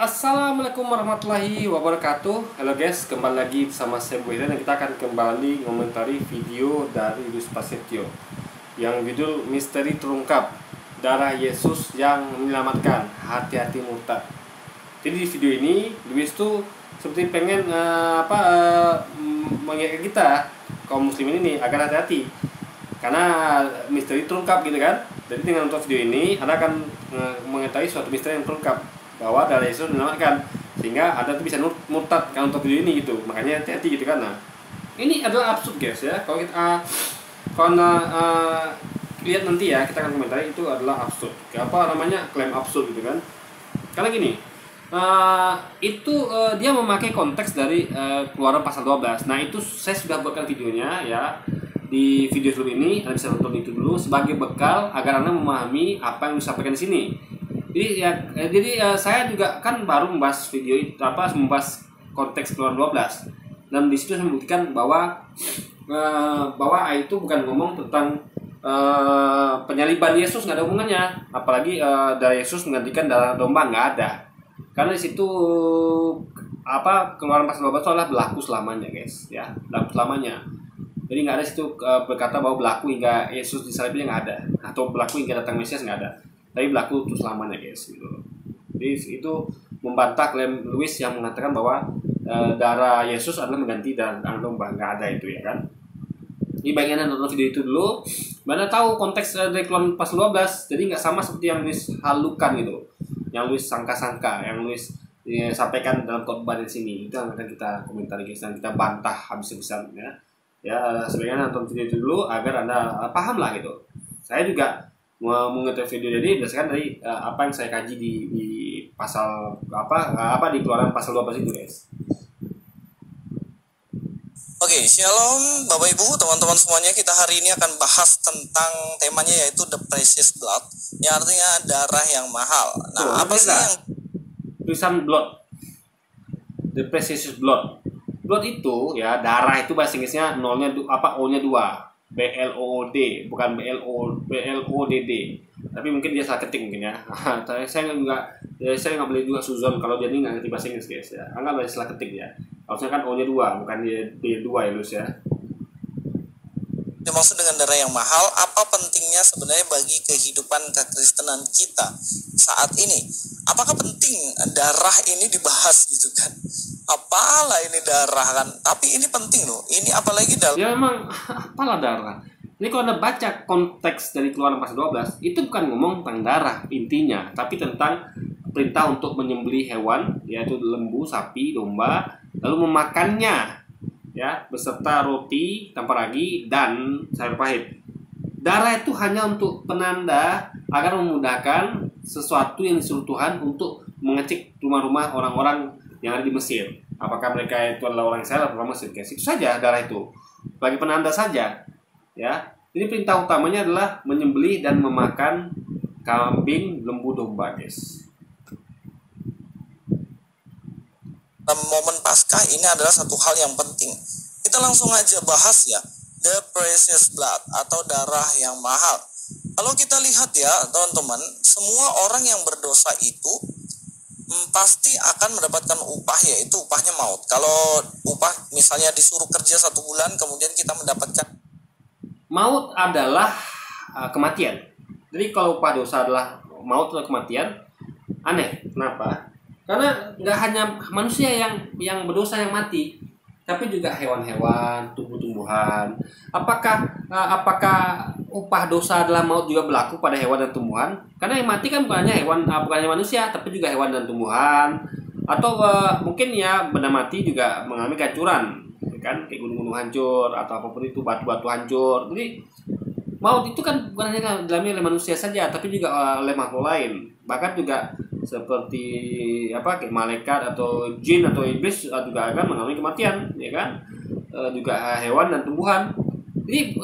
Assalamualaikum warahmatullahi wabarakatuh. Halo guys, kembali lagi bersama saya Bu Hidan dan kita akan kembali mengomentari video dari Luis Prasetyo yang judul Misteri Terungkap, Darah Yesus yang Menyelamatkan, Hati-hati Murtad. Jadi di video ini Luis tuh seperti pengen mengingatkan kita kaum muslimin ini agar hati-hati karena misteri terungkap gitu kan. Jadi dengan nonton video ini Anda akan mengetahui suatu misteri yang terungkap bahwa darah Yesus menyelamatkan, sehingga Anda tuh bisa murtad kalau untuk video ini gitu. Makanya hati-hati gitu kan. Nah, ini adalah absurd guys ya. Kalau kita lihat nanti ya, kita akan komentari itu adalah absurd. Apa namanya, klaim absurd gitu kan. Karena gini, dia memakai konteks dari Keluaran pasal 12. Nah, itu saya sudah buatkan videonya ya. Di video sebelum ini Anda bisa nonton itu dulu sebagai bekal agar Anda memahami apa yang disampaikan di sini. Jadi saya juga kan baru membahas video itu, membahas konteks Keluaran 12, dan di situ saya membuktikan bahwa itu bukan ngomong tentang penyaliban Yesus, nggak ada hubungannya. Apalagi darah Yesus menggantikan darah domba, nggak ada. Karena di situ Keluaran pasal 12 itu adalah berlaku selamanya guys ya, berlaku selamanya. Jadi nggak ada situ berkata bahwa berlaku hingga Yesus disalibnya, nggak ada, atau berlaku hingga datang Mesias, nggak ada. Tapi berlaku untuk selamanya guys gitu. Jadi itu membantah klaim Luis yang mengatakan bahwa darah Yesus adalah mengganti darah domba. Nggak ada itu ya kan. Ini bagian nonton video itu dulu, Anda tahu konteks dari Keluaran pasal 12. Jadi nggak sama seperti yang Luis halukan gitu, yang Luis sangka-sangka, yang Luis sampaikan dalam khotbah di sini. Itu yang akan kita komentari guys, dan kita bantah habis-habisan ya. Sebaiknya nonton video itu dulu agar Anda paham lah gitu. Saya juga mengetahui video ini berdasarkan dari apa yang saya kaji di pasal di Keluaran pasal 12 itu guys. Oke, shalom Bapak Ibu, teman-teman semuanya. Kita hari ini akan bahas tentang temanya yaitu The Precious Blood, yang artinya darah yang mahal. Nah, apa sih yang tulisan blood? The Precious Blood. Blood itu ya, darah itu bahasa Inggrisnya O-nya 2. BLOOD, bukan BLODD. Tapi mungkin dia salah ketik mungkin ya. Saya nggak boleh juga suzon kalau dia ini nggak ngerti bahasa Inggris guys ya. Anggap salah ketik ya. Harusnya kan O-nya 2, bukan D2 ya Lus ya. dimaksud dengan darah yang mahal? Apa pentingnya sebenarnya bagi kehidupan kekristenan kita saat ini? Apakah penting darah ini dibahas gitu kan? Apalah ini darah kan? Tapi ini penting loh. Ini apalagi dalam. Ya memang apalah darah. Ini kalau Anda baca konteks dari Keluaran pasal 12, itu bukan ngomong tentang darah intinya, tapi tentang perintah untuk menyembelih hewan, yaitu lembu, sapi, domba, lalu memakannya ya beserta roti tanpa ragi dan sayur pahit. Darah itu hanya untuk penanda agar memudahkan sesuatu yang disuruh Tuhan untuk mengecek rumah-rumah orang-orang yang ada di Mesir. Apakah mereka itu adalah orang Israel atau orang Mesir? Guys, itu saja darah itu. Bagi penanda saja. Ya. Ini perintah utamanya adalah menyembelih dan memakan kambing, lembu, domba, guys. Dalam momen Paskah ini adalah satu hal yang penting. Kita langsung aja bahas ya, The Precious Blood atau darah yang mahal. Kalau kita lihat ya teman-teman, semua orang yang berdosa itu pasti akan mendapatkan upah, yaitu upahnya maut. Kalau upah misalnya disuruh kerja 1 bulan, kemudian kita mendapatkan maut adalah kematian. Jadi kalau upah dosa adalah maut atau kematian, aneh. Kenapa? Karena nggak hanya manusia yang berdosa yang mati, tapi juga hewan-hewan, tumbuh-tumbuhan. Apakah upah dosa adalah maut juga berlaku pada hewan dan tumbuhan? Karena yang mati kan bukan hanya manusia, tapi juga hewan dan tumbuhan. Atau mungkin ya benda mati juga mengalami kehancuran, kan, kayak gunung-gunung hancur atau apapun itu, batu-batu hancur. Jadi maut itu kan bukan hanya dialami oleh manusia saja, tapi juga oleh makhluk lain. Bahkan juga seperti kayak malaikat atau jin atau iblis juga akan mengalami kematian, ya kan? Juga hewan dan tumbuhan. Jadi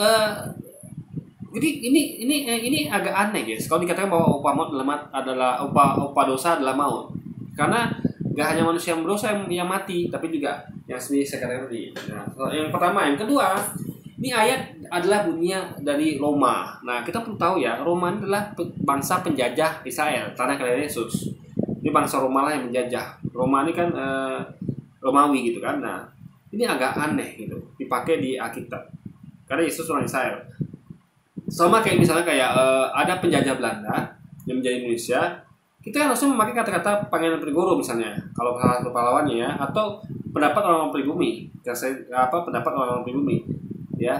ini agak aneh guys. Kalau dikatakan bahwa upah maut adalah upah dosa adalah maut, karena gak hanya manusia yang berdosa yang mati, tapi juga yang sendiri saya katakan tadi. Nah, yang pertama, yang kedua, ini ayat adalah bunyinya dari Roma. Nah, kita perlu tahu ya, Roma adalah bangsa penjajah Israel, tanah kelahiran Yesus. Ini bangsa Roma lah yang menjajah. Roma ini kan Romawi gitu kan. Nah, ini agak aneh gitu dipakai di Alkitab. Karena Yesus orang Israel. Sama kayak misalnya kayak ada penjajah Belanda yang menjadi Indonesia, kita kan harusnya memakai kata-kata Pangeran Penegoro misalnya, kalau salah satu pahlawannya ya, atau pendapat orang-orang pribumi, pendapat orang-orang pribumi, ya,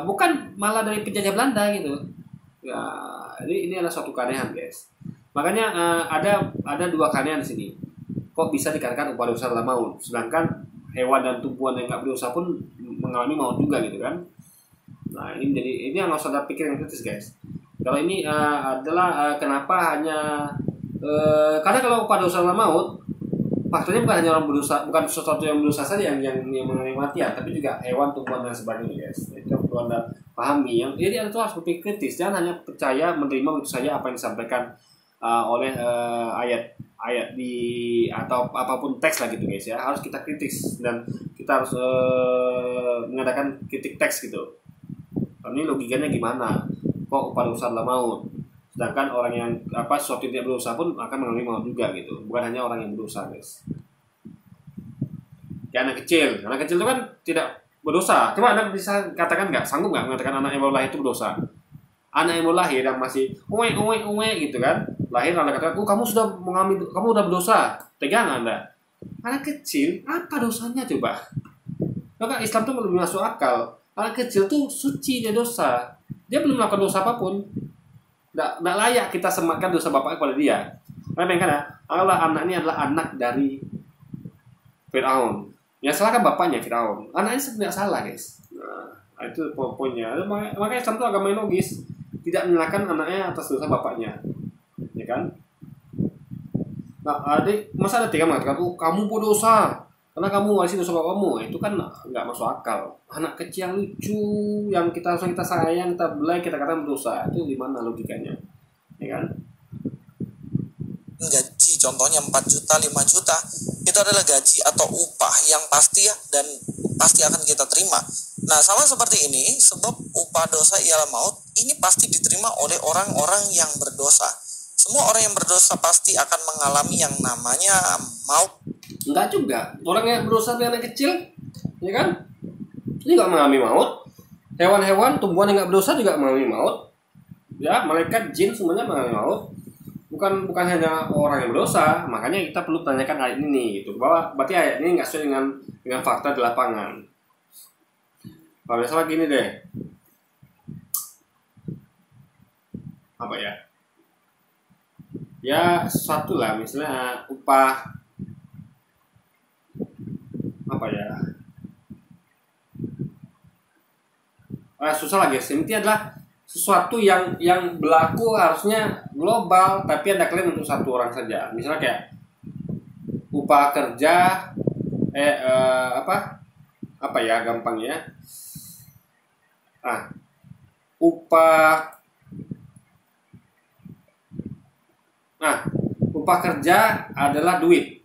bukan malah dari penjajah Belanda gitu. Ya, ini adalah suatu keanehan, guys. Makanya ada dua keanehan di sini. Kok bisa dikatakan upah dosa adalah maut, sedangkan hewan dan tumbuhan yang nggak berdosa pun mengalami maut juga gitu kan? Nah, ini yang harus ada pikir yang kritis, guys. Kalau ini adalah kenapa hanya karena kalau pada dosa adalah maut, faktanya bukan hanya orang berdosa, bukan sesuatu yang berdosa saja yang mengalami kematian, tapi juga hewan, tumbuhan dan sebagainya, guys. Itu perlu Anda pahami. Jadi Anda harus berpikir kritis, jangan hanya percaya menerima begitu saja apa yang disampaikan oleh ayat di atau apapun teks lah gitu, guys ya. Harus kita kritis dan kita harus mengadakan kritik teks gitu. Ini logikanya gimana? Kok upah dosa adalah maut? Sedangkan orang yang sesuatu yang tidak berdosa pun akan mengalami maut juga gitu. Bukan hanya orang yang berdosa, guys. Kayak anak kecil itu kan tidak berdosa. Coba Anda bisa katakan sanggup nggak mengatakan anak yang baru lahir itu berdosa? Anak yang baru lahir yang masih uwe gitu kan, lahir Anda katakan, kamu udah berdosa. Tegang Anda. Anak kecil apa dosanya coba? Maka Islam tuh lebih masuk akal. Anak kecil tuh suci dari dosa. Dia belum melakukan dosa apapun. Nggak layak kita sematkan dosa bapaknya kepada dia. Karena bayangkan ya, anak ini adalah anak dari Firaun. Yang salah kan bapaknya Firaun. Anaknya sebenarnya salah, guys. Nah, itu poinnya. Makanya Islam itu agama yang logis. Tidak menyalahkan anaknya atas dosa bapaknya. Ya kan? Nah, masa ada tiga mengatakan, kamu berdosa karena kamu warisi dosa bapakmu. Itu kan nggak masuk akal. Anak kecil yang lucu, yang kita sayang, kita belai, kita katakan berdosa. Itu di mana logikanya? Ya kan? Gaji contohnya 4 juta, 5 juta itu adalah gaji atau upah yang pasti ya, dan pasti akan kita terima. Nah, sama seperti ini, sebab upah dosa ialah maut, ini pasti diterima oleh orang-orang yang berdosa. Semua orang yang berdosa pasti akan mengalami yang namanya maut. Enggak juga. Orang yang berdosa dari anak kecil, ya kan? Ini nggak mengalami maut. Hewan-hewan, tumbuhan yang nggak berdosa juga mengalami maut. Ya, malaikat, jin semuanya mengalami maut. Bukan hanya orang yang berdosa. Makanya kita perlu tanyakan ayat ini gitu. Bahwa berarti ayat ini nggak sesuai dengan fakta di lapangan. Kalau misalnya gini deh. Apa ya? Ya, sesuatu lah, misalnya upah apa ya? Susah lah, guys. Intinya adalah sesuatu yang berlaku harusnya global, tapi ada klaim untuk satu orang saja. Misalnya kayak upah kerja, apa ya gampangnya? Upah kerja adalah duit.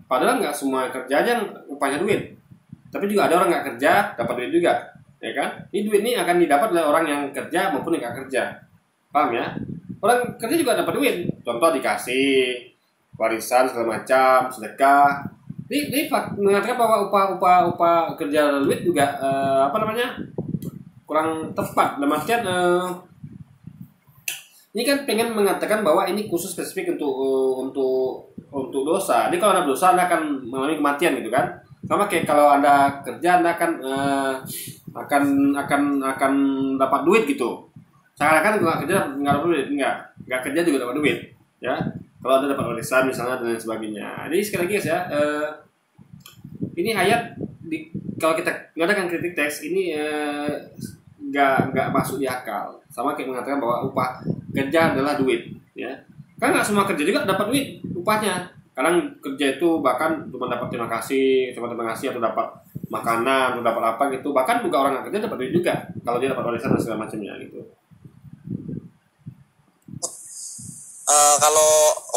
Padahal nggak semua kerja aja upahnya duit. Tapi juga ada orang nggak kerja dapat duit juga, ya kan? Ini duit ini akan didapat oleh orang yang kerja maupun yang nggak kerja. Paham ya? Orang kerja juga dapat duit. Contoh dikasih warisan segala macam, sedekah. Ini mengatakan bahwa upah kerja duit juga kurang tepat. Dalam artian ini kan pengen mengatakan bahwa ini khusus spesifik untuk dosa. Jadi kalau Anda berdosa, Anda akan mengalami kematian gitu kan. Sama kayak kalau Anda kerja, Anda akan dapat duit gitu. Seakan-akan nggak kerja nggak dapat duit, nggak kerja juga dapat duit, ya. Kalau Anda dapat warisan misalnya dan lain sebagainya. Jadi sekali lagi guys ya, ini ayat kalau kita ngadakan kritik teks ini nggak masuk di akal. Sama kayak mengatakan bahwa upah kerja adalah duit, ya. Kan nggak semua kerja juga dapat duit upahnya. Kadang kerja itu bahkan cuma dapat terima kasih atau dapat makanan atau dapat apa gitu. Bahkan juga orang nggak kerja dapat duit juga kalau dia dapat warisan dan segala macamnya gitu. Kalau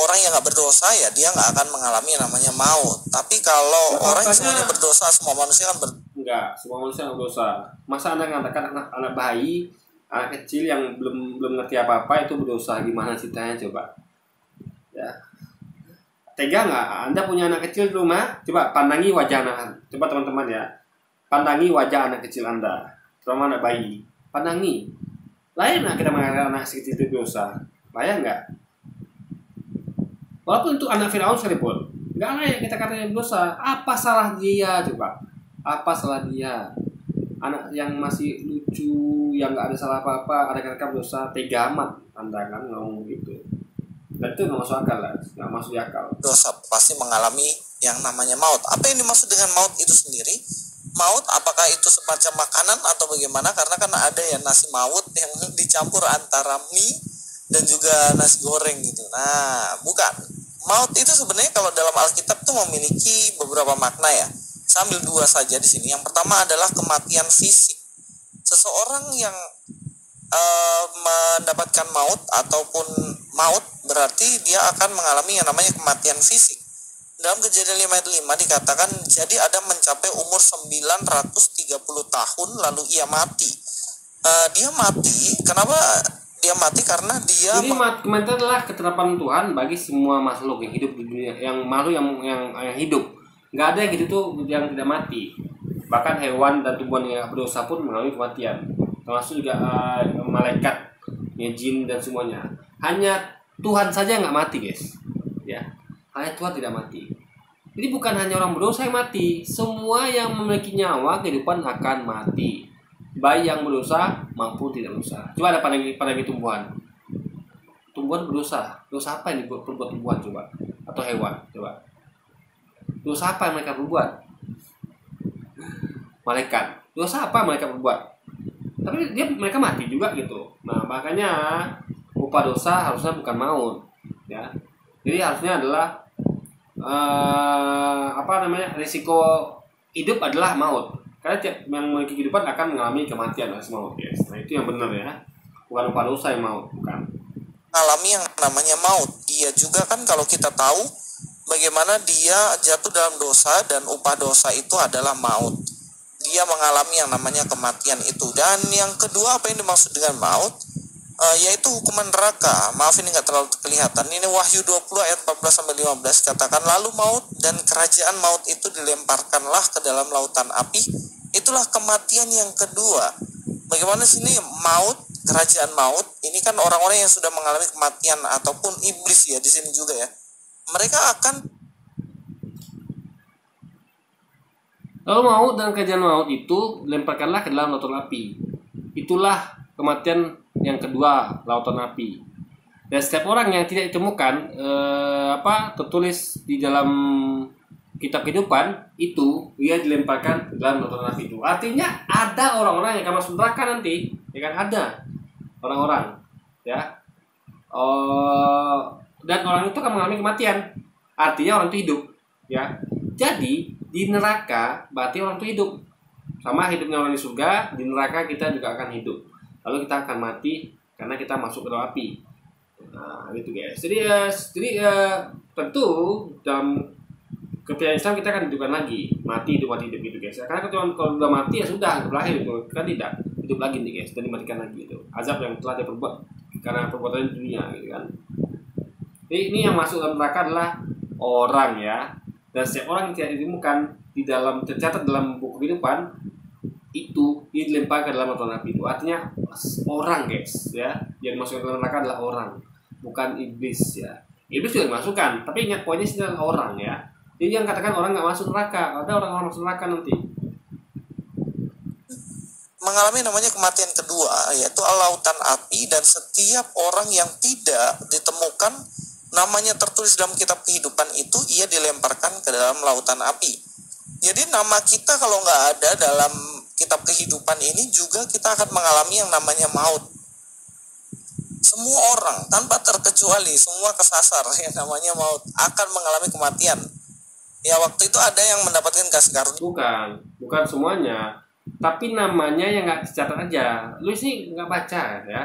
orang yang nggak berdosa ya dia nggak akan mengalami yang namanya maut. Tapi kalau orang yang semuanya berdosa, semua manusia kan enggak, semua manusia yang berdosa. Masa Anda mengatakan anak bayi, anak kecil yang belum ngerti apa-apa itu berdosa? Gimana ceritanya coba? Ya. Tega nggak? Anda punya anak kecil di rumah, coba pandangi wajah anak. Coba teman-teman ya, pandangi wajah anak kecil Anda, terutama anak bayi. Pandangi. Layak nggak kita mengatakan anak kecil itu dosa? Layak nggak? Walaupun itu anak Firaun sekalipun, nggak layak kita katakan dosa. Apa salah dia coba? Apa salah dia? Anak yang masih lucu, yang nggak ada salah apa-apa, ada kata dosa, tega amat Anda kan ngomong gitu. Dan itu nggak masuk akal lah, nggak masuk akal. Dosa pasti mengalami yang namanya maut. Apa yang dimaksud dengan maut itu sendiri? Maut apakah itu semacam makanan atau bagaimana? Karena kan ada ya nasi maut yang dicampur antara mie dan juga nasi goreng gitu. Nah, bukan. Maut itu sebenarnya kalau dalam Alkitab tuh memiliki beberapa makna ya. Sambil dua saja di sini. Yang pertama adalah kematian fisik. Seseorang yang mendapatkan maut ataupun maut berarti dia akan mengalami yang namanya kematian fisik. Dalam Kejadian 5 ayat 5 dikatakan, jadi Adam mencapai umur 930 tahun lalu ia mati. Dia mati, kenapa dia mati? Karena dia... Jadi kematian adalah ketetapan Tuhan bagi semua makhluk yang hidup di dunia, yang makhluk yang hidup. Nggak ada yang hidup tuh yang tidak mati. Bahkan hewan dan tumbuhan yang berdosa pun mengalami kematian. Termasuk juga malaikat, ya, jin dan semuanya. Hanya Tuhan saja nggak mati, guys. Ya. Hanya Tuhan tidak mati. Jadi bukan hanya orang berdosa yang mati, semua yang memiliki nyawa kehidupan akan mati. Baik yang berdosa maupun tidak berdosa. Coba ada pandangi tumbuhan. Tumbuhan berdosa. Dosa apa yang diperbuat tumbuhan coba? Atau hewan coba? Dosa apa yang mereka berbuat? Malaikat. Dosa apa yang mereka berbuat? Tapi mereka mati juga gitu. Nah, makanya upah dosa harusnya bukan maut, ya. Jadi harusnya adalah risiko hidup adalah maut. Karena tiap yang memiliki kehidupan akan mengalami kematian alias maut, guys. Nah, itu yang benar ya. Bukan upah dosa yang maut, bukan. Alami yang namanya maut. Dia juga kan kalau kita tahu bagaimana dia jatuh dalam dosa dan upah dosa itu adalah maut. Dia mengalami yang namanya kematian itu. Dan yang kedua, apa yang dimaksud dengan maut? Yaitu hukuman neraka. Maaf ini nggak terlalu kelihatan. Ini Wahyu 20 ayat 14-15 katakan, lalu maut dan kerajaan maut itu dilemparkanlah ke dalam lautan api. Itulah kematian yang kedua. Bagaimana sini maut, kerajaan maut? Ini kan orang-orang yang sudah mengalami kematian ataupun iblis ya di sini juga ya. Mereka akan lalu maut dan kerajaan maut itu lemparkanlah ke dalam lautan api. Itulah kematian yang kedua, lautan api. Dan setiap orang yang tidak ditemukan tertulis di dalam kitab kehidupan itu, dia dilemparkan ke dalam lautan api itu. Artinya ada orang-orang yang akan masuk neraka nanti, ya kan, ada orang-orang, ya. Dan orang itu akan mengalami kematian. Artinya orang itu hidup, ya. Jadi di neraka berarti orang itu hidup. Sama hidupnya orang di surga, di neraka kita juga akan hidup. Lalu kita akan mati karena kita masuk ke dalam api. Nah, gitu guys. Jadi tentu dalam kepercayaan Islam kita akan hidupkan lagi, mati hidup gitu guys. Karena kalau sudah mati ya sudah berakhir itu, kan tidak hidup lagi nih guys, dan dimatikan lagi itu. Azab yang telah dia perbuat karena perbuatan di dunia gitu kan. Jadi ini yang masuk dalam neraka adalah orang ya. Dan setiap orang yang tidak ditemukan di dalam tercatat dalam buku kehidupan itu dilempar ke dalam lautan api itu. Artinya orang guys ya, yang masuk ke dalam neraka adalah orang, bukan iblis ya. Iblis juga dimasukkan, tapi ingat poinnya sih adalah orang ya. Jadi yang katakan orang nggak masuk neraka, ada orang-orang masuk neraka nanti. Mengalami namanya kematian kedua, yaitu lautan api, dan setiap orang yang tidak ditemukan namanya tertulis dalam kitab kehidupan itu, ia dilemparkan ke dalam lautan api. Jadi nama kita kalau nggak ada dalam kitab kehidupan ini juga kita akan mengalami yang namanya maut. Semua orang tanpa terkecuali, semua kesasar yang namanya maut akan mengalami kematian. Ya waktu itu ada yang mendapatkan kasih karunia. Bukan semuanya, tapi namanya yang nggak dicatat aja. Lu sih nggak baca ya.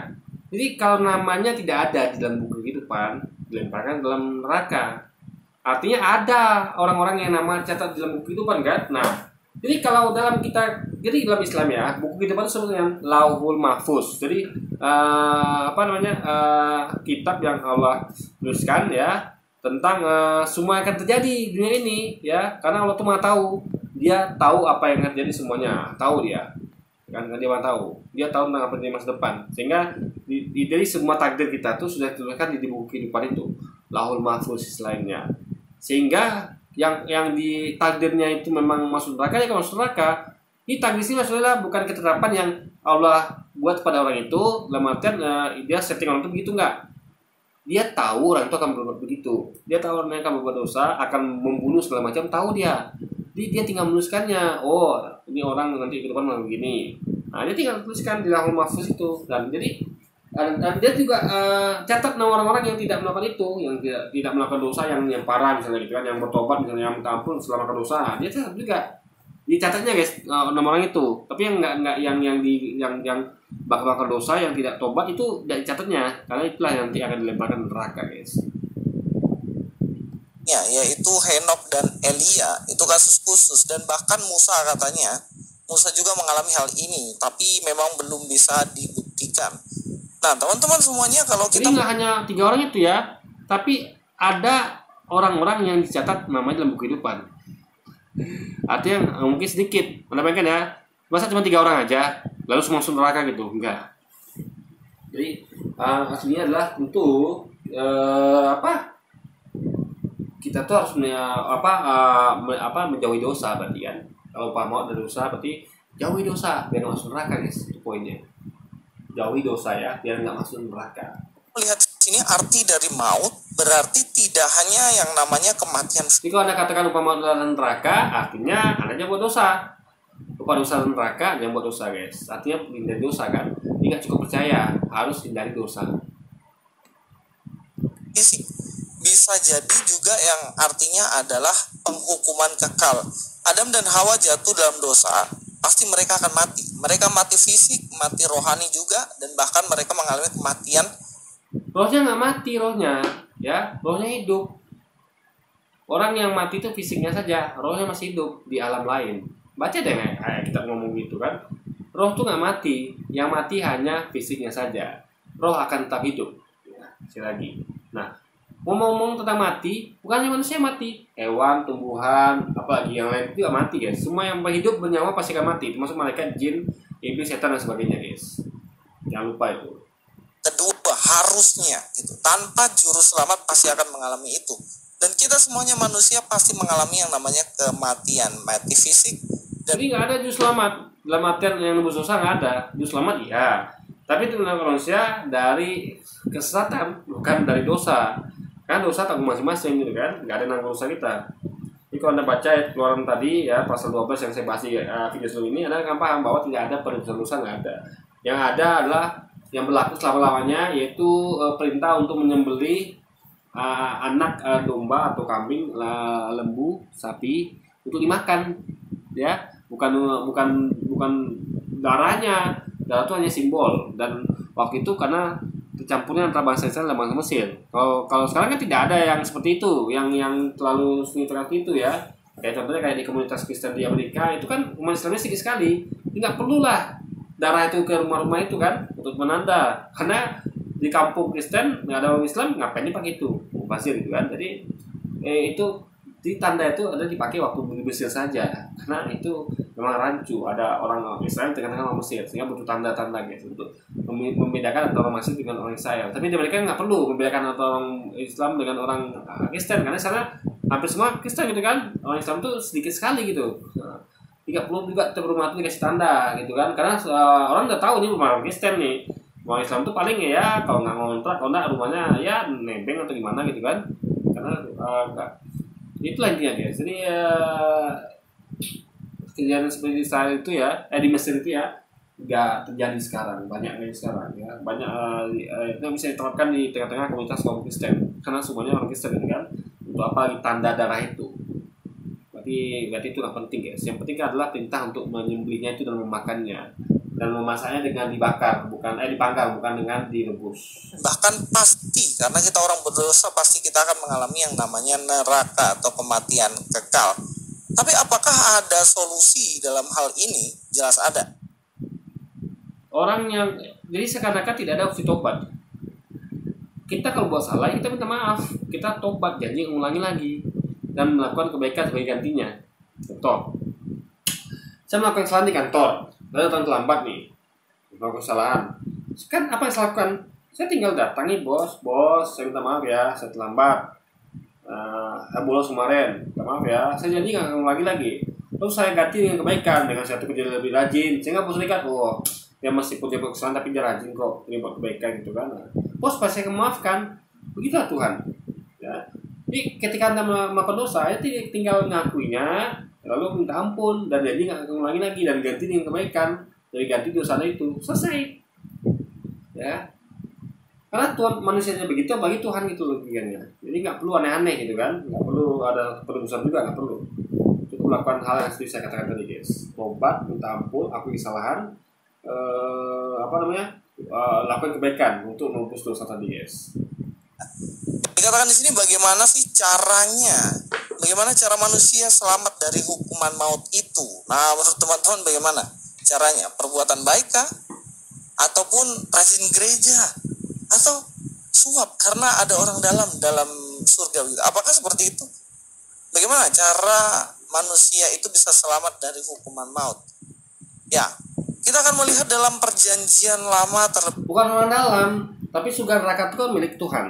Jadi kalau namanya tidak ada di dalam buku kehidupan, dilemparkan dalam neraka. Artinya ada orang-orang yang nama catat dalam buku kehidupan kan. Nah, jadi kalau dalam dalam Islam ya, buku kehidupan itu disebut dengan Lauhul Mahfuz. Jadi kitab yang Allah tuliskan ya, tentang semua yang akan terjadi di dunia ini, ya. Karena Allah tuh Maha tahu. Dia tahu apa yang akan terjadi semuanya, tahu dia. Kan dia Maha tahu. Dia tahu tentang apa yang terjadi masa depan. Sehingga dari semua takdir kita tuh sudah dituliskan di buku kehidupan itu, Lauhul Mahfuz lainnya. Sehingga yang di takdirnya itu memang masuk neraka, ya kalau masuk neraka. Ini takdir ini maksudnya bukan ketetapan yang Allah buat pada orang itu, dalam artian dia setting orang itu begitu, enggak. Dia tahu orang itu akan berbuat begitu. Dia tahu orang yang akan berbuat dosa, akan membunuh segala macam, tahu dia. Dia tinggal menuliskannya. Oh, ini orang nanti ke depan mau begini. Nah, dia tinggal tuliskan di Lauhul Mahfuz itu. Dan jadi dan dia juga catat nama orang-orang yang tidak melakukan itu, yang tidak melakukan dosa yang parah misalnya gitu kan, yang bertobat misalnya, yang minta ampun setelah melakukan dosa. Nah, dia catat juga. Dicatatnya guys, nama orang itu. Tapi yang enggak yang bakal dosa, yang tidak tobat itu tidak dicatatnya, karena itulah yang nanti akan dilemparkan neraka guys. Ya, yaitu Henok dan Elia itu kasus khusus, dan bahkan Musa katanya Musa juga mengalami hal ini, tapi memang belum bisa dibuktikan. Nah, teman-teman semuanya, kalau kita jadi nggak hanya 3 orang itu ya, tapi ada orang-orang yang dicatat namanya dalam buku kehidupan. Artinya mungkin sedikit, menambahkan ya, masa cuma 3 orang aja, lalu semua masuk neraka gitu, enggak. Jadi aslinya adalah untuk kita tuh harus menjauhi dosa berarti kan. Kalau mau ada dosa berarti jauhi dosa biar nggak masuk neraka guys, itu poinnya. Jauhi dosa ya, biar nggak masuk neraka. Melihat sini arti dari maut berarti tidak hanya yang namanya kematian. Jadi kalau Anda katakan lupa maut dan neraka, artinya Anda jangan buat dosa. Lupa dosa dan neraka, jangan buat dosa guys. Artinya hindari dosa kan. Ini nggak cukup percaya, harus hindari dosa. Bisa jadi juga yang artinya adalah penghukuman kekal. Adam dan Hawa jatuh dalam dosa, pasti mereka akan mati. Mereka mati fisik, mati rohani juga, dan bahkan mereka mengalami kematian. Rohnya nggak mati, rohnya hidup. Orang yang mati itu fisiknya saja, rohnya masih hidup di alam lain. Baca deh kayak kita ngomong gitu kan. Roh tuh nggak mati, yang mati hanya fisiknya saja. Roh akan tetap hidup. Lagi. Nah, ngomong-ngomong tentang mati, bukan hanya manusia mati, hewan, tumbuhan, apalagi yang lain itu juga mati guys. Semua yang berhidup bernyawa pasti akan mati, termasuk malaikat, jin, iblis, setan dan sebagainya guys. Jangan lupa itu. Kedua, harusnya gitu, tanpa juru selamat pasti akan mengalami itu. Dan kita semuanya manusia pasti mengalami yang namanya kematian, mati fisik. Jadi nggak ada juru selamat. Dalam artian yang nebus dosa nggak ada. Juru selamat iya, tapi itu manusia dari kesesatan, bukan dari dosa. Kan dosa tanggung masing-masing gitu kan, nggak ada yang nanggung dosa kita. Jadi kalau Anda baca ayat Keluaran tadi ya, pasal 12 yang saya bahas di video sebelum ini, Anda akan paham bahwa tidak ada penebusan dosa, nggak ada. Yang ada adalah yang berlaku selama-lamanya, yaitu perintah untuk menyembelih anak domba atau kambing, lembu, sapi untuk dimakan, ya, bukan darahnya. Darah itu hanya simbol, dan waktu itu karena tercampurnya antara bangsa Israel dan bangsa Mesir. Kalau sekarang kan tidak ada yang seperti itu, yang terlalu seperti itu ya. Kayak contohnya kayak di komunitas Kristen di Amerika itu kan umat Islamnya sedikit sekali. Nggak perlulah darah itu ke rumah-rumah itu kan untuk menanda, karena di kampung Kristen nggak ada orang Islam, ngapain dipakai itu pasir gitu kan. Jadi itu di tanda itu ada dipakai waktu di Mesir saja, karena itu memang rancu, ada orang Israel dengan orang Mesir, sehingga butuh tanda-tanda guys untuk membedakan antara orang Mesir dengan orang Israel. Tapi di mereka nggak perlu membedakan antara orang Islam dengan orang Kristen, karena sana hampir semua Kristen gitu kan. Orang Islam tuh sedikit sekali gitu. Tidak perlu juga rumah itu dikasih tanda gitu kan, karena orang udah tahu nih rumah orang Kristen nih. Orang Islam tuh paling ya kalau nggak ngontrak, kalau nggak rumahnya ya nebeng atau gimana gitu kan, karena itulah intinya guys. Jadi kejadian seperti saat itu ya, di Mesir itu ya nggak terjadi sekarang, banyak lagi sekarang ya, banyak itu bisa diterapkan di tengah-tengah komunitas kaum Kristen, karena semuanya orang Kristen kan. Untuk apa tanda darah itu? Berarti itu nggak penting guys. Yang penting adalah perintah untuk menyembelihnya itu dan memakannya, dan memasaknya dengan dibakar, dipanggang, bukan dengan direbus. Bahkan pasti, karena kita orang berdosa, pasti kita akan mengalami yang namanya neraka atau kematian kekal. Tapi apakah ada solusi dalam hal ini? Jelas ada. Jadi seakan-akan tidak ada opsi tobat. kita kalau buat salah kita minta maaf, kita tobat, janji mengulangi lagi dan melakukan kebaikan sebagai gantinya. Contoh, saya melakukan kesalahan di kantor, lalu datang terlambat nih, melakukan kesalahan. Kan apa yang saya lakukan? Saya tinggal datangi bos, saya minta maaf ya, saya terlambat. Saya bolos kemarin, minta maaf ya, saya janji nggak ngulangi lagi. Lalu saya ganti dengan kebaikan, dengan satu kerja lebih rajin, sehingga bos lihat, oh, dia masih punya kesalahan tapi dia rajin kok, ini buat kebaikan gitu kan. Bos pasti akan memaafkan, begitulah Tuhan. Ya. Jadi ketika Anda melakukan dosa, ya tinggal ngakuinya, lalu minta ampun dan janji nggak akan ngulangi lagi dan ganti dengan kebaikan, dari ganti dosa itu selesai. Ya. Karena Tuhan manusianya begitu, bagi Tuhan gitu logikanya. Jadi nggak perlu aneh-aneh gitu kan, nggak perlu ada penebusan juga, nggak perlu. Cukup melakukan hal yang seperti saya katakan tadi guys, tobat, minta ampun, akui kesalahan, lakukan kebaikan untuk menembus dosa tadi guys. Dikatakan di sini bagaimana sih caranya? Bagaimana cara manusia selamat dari hukuman maut itu? Nah, menurut teman-teman bagaimana caranya? Perbuatan baik kah? Ataupun rajin gereja? Atau suap karena ada orang dalam surga? Apakah seperti itu? Bagaimana cara manusia itu bisa selamat dari hukuman maut? Ya, kita akan melihat dalam perjanjian lama bukan orang dalam, tapi surga neraka itu kan milik Tuhan.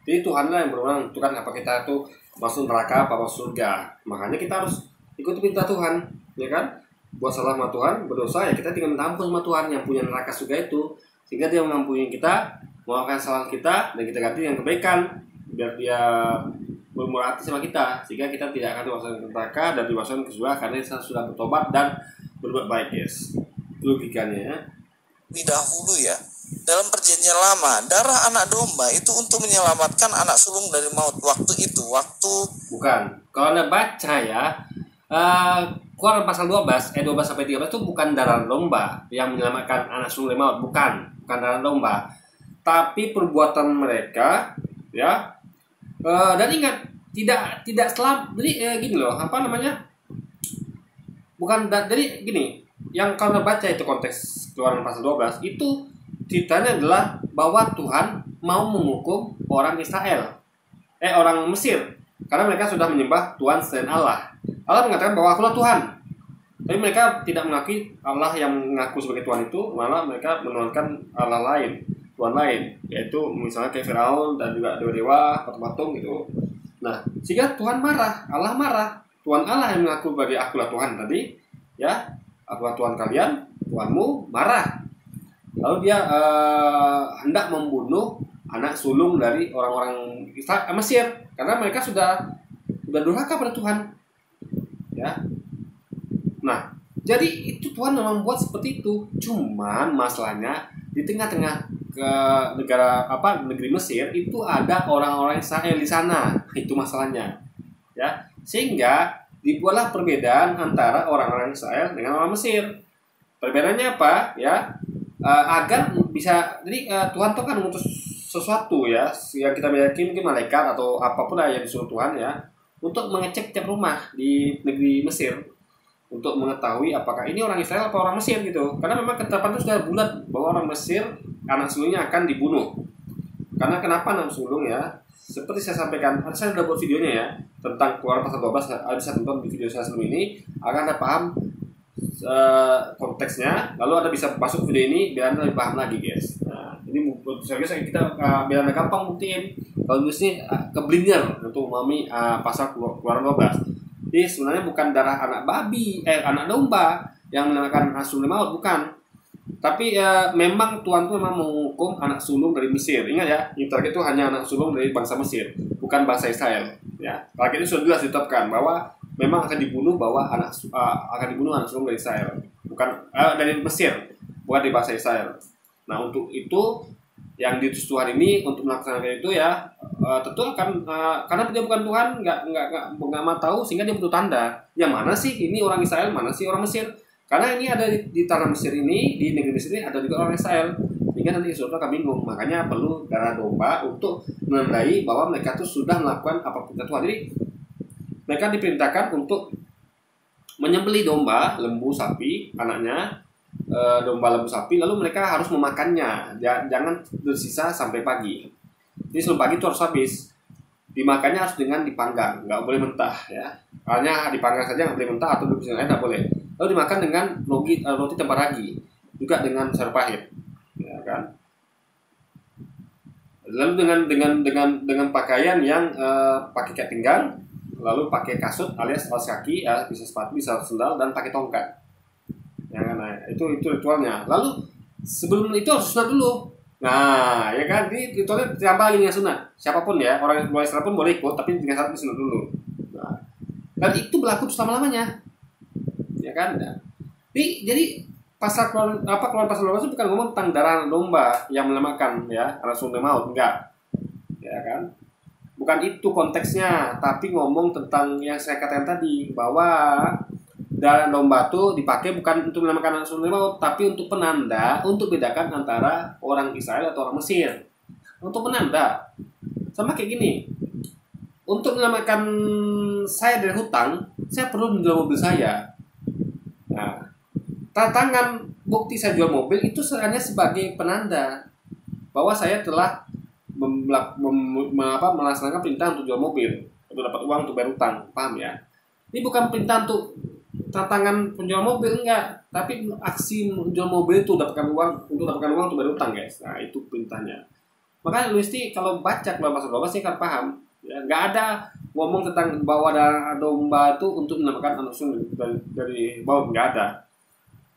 Jadi Tuhanlah yang berwenang menentukan apa kita tuh masuk neraka apa masuk surga. Makanya kita harus ikuti perintah Tuhan, ya kan? Buat salah sama Tuhan, berdosa ya kita tinggal minta ampun sama Tuhan yang punya neraka surga itu, sehingga dia mengampuni kita, memaafkan kesalahan kita, dan kita ganti dengan kebaikan biar dia bermurah hati sama kita, sehingga kita tidak akan dimasukkan ke neraka dan dimasukkan ke surga karena kita sudah bertobat dan berbuat baik guys. Logikanya dahulu ya, dalam perjanjian lama darah anak domba itu untuk menyelamatkan anak sulung dari maut. Waktu bukan, kalau Anda baca ya, Keluaran pasal 12 12 sampai 13 itu bukan darah domba yang menyelamatkan anak sulung dari maut, bukan darah domba, tapi perbuatan mereka ya. Dan ingat, tidak selam. Jadi gini loh, jadi gini, yang kalau baca itu konteks Keluaran pasal 12 itu ceritanya adalah bahwa Tuhan mau menghukum orang Israel, orang Mesir, karena mereka sudah menyembah Tuhan selain Allah. Allah mengatakan bahwa Akulah Tuhan, tapi mereka tidak mengakui Allah yang mengaku sebagai Tuhan itu, malah mereka menuhankan Allah lain, Tuhan lain, yaitu misalnya kayak Firaun dan juga dewa-dewa, patung-patung gitu. Nah, sehingga Tuhan marah, Allah marah. Tuhan Allah yang mengaku sebagai Akulah Tuhan tadi, ya, Akulah Tuhan kalian, Tuhanmu marah. Lalu dia hendak membunuh anak sulung dari orang-orang Mesir karena mereka sudah durhaka pada Tuhan. Ya. Nah, jadi itu Tuhan memang buat seperti itu. Cuman masalahnya di tengah-tengah negeri Mesir itu ada orang-orang Israel di sana. Itu masalahnya. Ya. Sehingga dibuatlah perbedaan antara orang-orang Israel dengan orang Mesir. Perbedaannya apa? Ya. Agar bisa, jadi Tuhan tuh kan mengutus sesuatu ya yang kita meyakini mungkin malaikat atau apapun yang disuruh Tuhan ya, untuk mengecek tiap rumah di negeri Mesir untuk mengetahui apakah ini orang Israel atau orang Mesir gitu. Karena memang ketetapan itu sudah bulat bahwa orang Mesir anak sulungnya akan dibunuh. Karena kenapa anak sulung ya? Seperti saya sampaikan, saya sudah buat videonya ya tentang Keluaran pasal 12, bisa tonton di video saya sebelum ini agar Anda paham konteksnya, lalu Anda bisa masuk video ini biar Anda lebih paham lagi guys. Nah, ini kita biar Anda gampang buktiin kalau di sini keblinger untuk memahami pasal Keluaran 12. Jadi sebenarnya bukan darah anak domba yang menyelamatkan anak sulung maut, bukan. Tapi memang Tuhan itu memang menghukum anak sulung dari Mesir. Ingat ya, yang terakhir itu hanya anak sulung dari bangsa Mesir, bukan bangsa Israel. Ya, terakhir itu sudah jelas ditetapkan bahwa memang akan dibunuh anak sulung dari Israel, bukan dari Mesir, bukan di bangsa Israel. Nah, untuk itu yang diutus Tuhan ini untuk melaksanakan itu ya, tentu akan karena dia bukan Tuhan, nggak mau tahu, sehingga dia butuh tanda. Yang mana sih ini orang Israel, mana sih orang Mesir? Karena ini ada di tanah Mesir ini, di negeri Mesir ini ada juga orang Israel, sehingga nanti Israel akan bingung. Makanya perlu darah domba untuk menandai bahwa mereka itu sudah melakukan apa perintah Tuhan. Jadi mereka diperintahkan untuk menyembelih domba, lembu, sapi, anaknya, domba, lembu, sapi, lalu mereka harus memakannya, jangan tersisa sampai pagi. Jadi sebelum pagi itu harus habis. Dimakannya harus dengan dipanggang, nggak boleh mentah ya. Hanya dipanggang saja, nggak boleh mentah, atau di lain nggak boleh. Lalu dimakan dengan roti temparagi, juga dengan sayur pahit, ya kan. Lalu dengan pakaian yang pakai kayak pinggang, lalu pakai kasut alias alas kaki, ya, bisa sepatu, bisa sendal, dan pakai tongkat. Ya kan, nah, itu ritualnya. Lalu sebelum itu harus sunat dulu. Nah, ya kan, ini ritualnya ditambah lagi dengan sunat. Siapapun ya, orang yang Islam pun boleh ikut, tapi dengan syarat sunat dulu. Nah, dan itu berlaku selama-lamanya, ya kan. Nah, jadi keluar pasal 12 itu bukan ngomong tentang darah domba yang menyelamatkan ya anak sulung maut, enggak, ya kan. Bukan itu konteksnya, tapi ngomong tentang yang saya katakan tadi, bahwa darah domba itu dipakai bukan untuk menyelamatkan anak sulung maut, tapi untuk penanda, untuk bedakan antara orang Israel atau orang Mesir. Untuk penanda. Sama kayak gini. Untuk menyelamatkan saya dari hutang, saya perlu menjual mobil saya. Nah, tantangan bukti saya jual mobil itu hanya sebagai penanda bahwa saya telah melaksanakan perintah untuk jual mobil, untuk dapat uang untuk bayar hutang, paham ya? Ini bukan perintah untuk tantangan penjual mobil, enggak, tapi aksi menjual mobil itu dapatkan uang untuk bayar hutang, guys. Nah, itu perintahnya. Makanya lu mesti kalau baca keluar pasal 12 sih kan paham. Ya, nggak ada ngomong tentang bahwa darah domba itu untuk menyelamatkan anak sulung dari maut, nggak ada.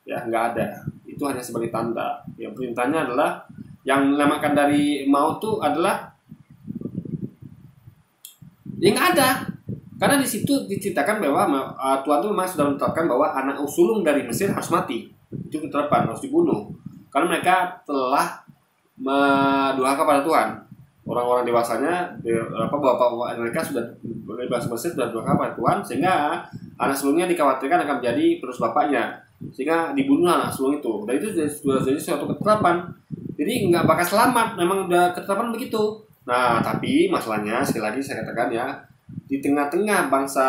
Ya, nggak ada. Itu hanya sebagai tanda. Yang perintahnya adalah yang menyelamatkan dari maut itu adalah yang nggak ada. Karena di situ diceritakan bahwa Tuhan itu memang sudah menetapkan bahwa anak sulung dari Mesir harus mati. Itu ketetapan, harus dibunuh. Karena mereka telah mendurhaka pada Tuhan. Orang-orang dewasanya, bapak-bapak mereka sudah bebas Mesir, sudah durhaka pada Tuhan, sehingga anak sulungnya dikhawatirkan akan menjadi penerus bapaknya, sehingga dibunuh anak sulung itu. Dan itu sudah jadi suatu ketetapan. Jadi nggak bakal selamat, memang udah ketetapan begitu. Nah, tapi masalahnya sekali lagi saya katakan ya, di tengah-tengah bangsa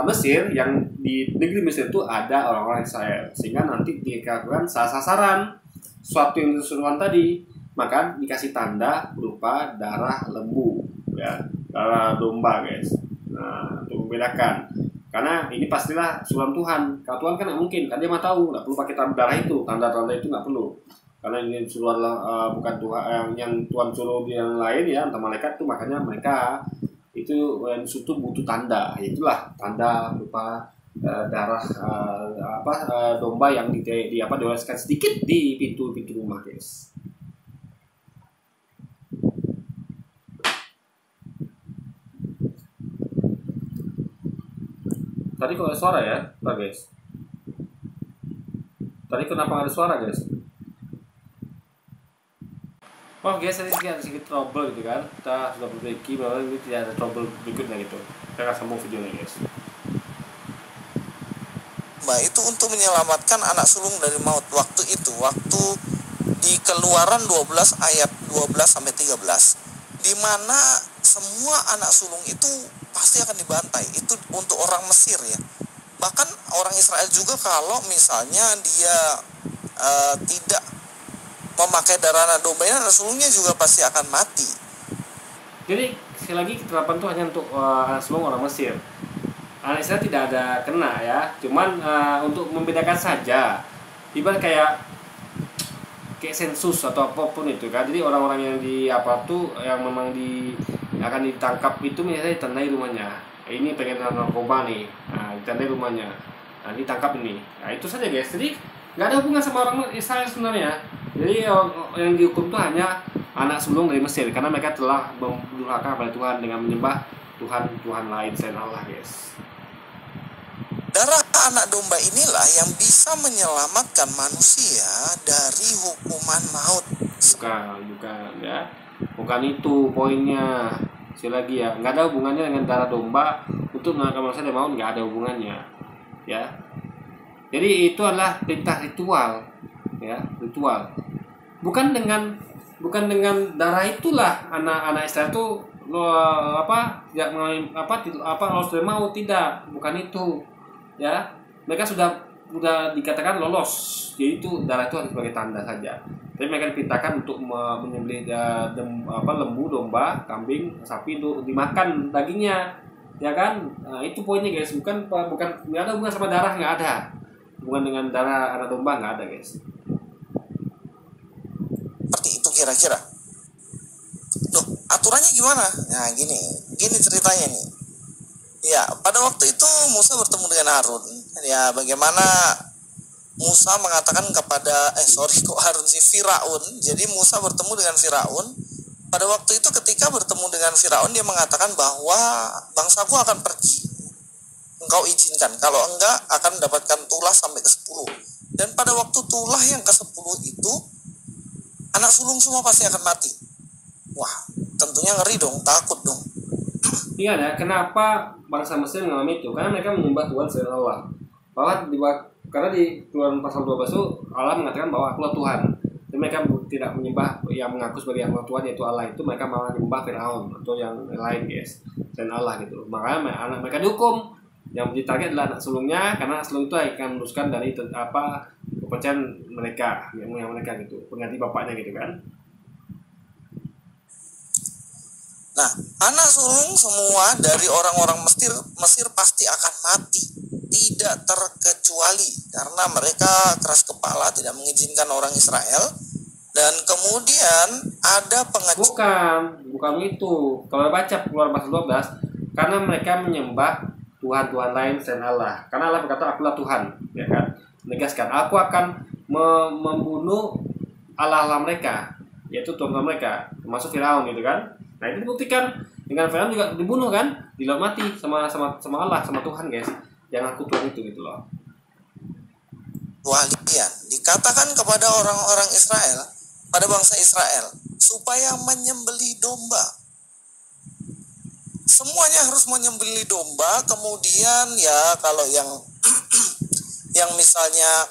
Mesir, yang di negeri Mesir itu ada orang-orang Israel, sehingga nanti dikatakan sasaran suatu yang disuruhkan tadi, maka dikasih tanda berupa darah lembu, ya, darah domba, guys. Nah, untuk membedakan, karena ini pastilah suruhan Tuhan. Kalau Tuhan kan nggak mungkin, kan dia mah tahu, nggak perlu pakai darah itu, tanda-tanda itu nggak perlu. Karena ini suruhan bukan Tuhan, yang Tuhan suruh yang lain ya, entah malaikat itu, makanya mereka itu butuh tanda. Itulah tanda berupa darah domba yang dioleskan sedikit di pintu rumah, guys. Tadi kok ada suara ya, Pak, guys? Tadi kenapa nggak ada suara, guys? Oh, guys, tadi ada sedikit trouble gitu kan. Kita sudah perbaiki bahwa ini tidak ada trouble berikutnya gitu. Kita akan sambung videonya, guys. Nah, itu untuk menyelamatkan anak sulung dari maut. Waktu di Keluaran 12 ayat 12-13, di mana semua anak sulung itu pasti akan dibantai. Itu untuk orang Mesir ya. Bahkan orang Israel juga kalau misalnya dia tidak memakai darah anak domba, anak sulungnya juga pasti akan mati. Jadi sekali lagi ketetapan itu hanya untuk anak sulung orang Mesir. Anak Israel tidak ada kena ya. Cuman untuk membedakan saja. Ibarat kayak sensus atau apapun itu kan. Jadi orang-orang yang yang memang akan ditangkap itu misalnya ditandai rumahnya. Ini pengen narkoba nih, nah ditandai rumahnya, nah ditangkap ini. Nah itu saja, guys. Jadi nggak ada hubungan sama orang Israel sebenarnya. Jadi yang dihukum itu hanya anak sulung dari Mesir, karena mereka telah mendurhaka pada Tuhan dengan menyembah Tuhan lain selain Allah, guys. Darah anak domba inilah yang bisa menyelamatkan manusia dari hukuman maut. Bukan ya. Bukan itu poinnya. Sekali lagi ya, nggak ada hubungannya dengan darah domba untuk menyelamatkan manusia dari maut, nggak ada hubungannya. Ya. Jadi itu adalah perintah ritual, ya, ritual. Bukan dengan darah itulah anak-anak Israel itu harus dari maut, tidak, bukan itu. Ya, mereka sudah udah dikatakan lolos, jadi itu darah itu hanya sebagai tanda saja. Tapi mereka diperintahkan untuk menyembelih lembu, domba, kambing, sapi untuk dimakan dagingnya, ya kan? Nah, itu poinnya guys, bukan nggak ada hubungan sama darah, nggak ada hubungan dengan darah anak domba, nggak ada guys. Seperti itu kira-kira. Loh, aturannya gimana? Nah, gini ceritanya nih. Ya, pada waktu itu Musa bertemu dengan Harun. Ya, bagaimana Musa mengatakan kepada Harun sih, Firaun. Jadi Musa bertemu dengan Firaun. Pada waktu itu ketika bertemu dengan Firaun, dia mengatakan bahwa bangsaku akan pergi. Engkau izinkan. Kalau enggak akan mendapatkan tulah sampai ke-10. Dan pada waktu tulah yang ke-10 itu, anak sulung semua pasti akan mati. Wah, tentunya ngeri dong, takut dong. Iya ya, kenapa bangsa Mesir mengalami itu? Karena mereka menyembah Tuhan selain Allah. Karena di Keluaran pasal 12 itu Allah mengatakan bahwa Akulah Tuhan. Dan mereka tidak menyembah yang mengaku sebagai Allah Tuhan, yaitu Allah itu, mereka malah menyembah Firaun atau yang lain guys, selain Allah gitu. Makanya anak mereka dihukum. Yang menjadi target adalah anak sulungnya, karena anak sulung itu akan meneruskan dari kepercayaan mereka, yang mereka gitu, pengganti bapaknya gitu kan. Nah, anak sulung semua dari orang-orang Mesir pasti akan mati, tidak terkecuali, karena mereka keras kepala, tidak mengizinkan orang Israel. Dan kemudian ada bukan itu. Kalau baca Keluaran pasal 12, karena mereka menyembah Tuhan-Tuhan lain selain Allah. Karena Allah berkata, Akulah Tuhan, ya kan? Menegaskan, aku akan membunuh Allah mereka, yaitu Tuhan mereka, termasuk Firaun gitu kan. Nah, itu dibuktikan dengan Firaun juga dibunuh kan, di laut mati sama Allah, sama Tuhan guys, yang aku Tuhan itu gitu loh. Walian dikatakan kepada orang-orang Israel, pada bangsa Israel, supaya menyembelih domba. Semuanya harus menyembelih domba. Kemudian ya kalau yang yang misalnya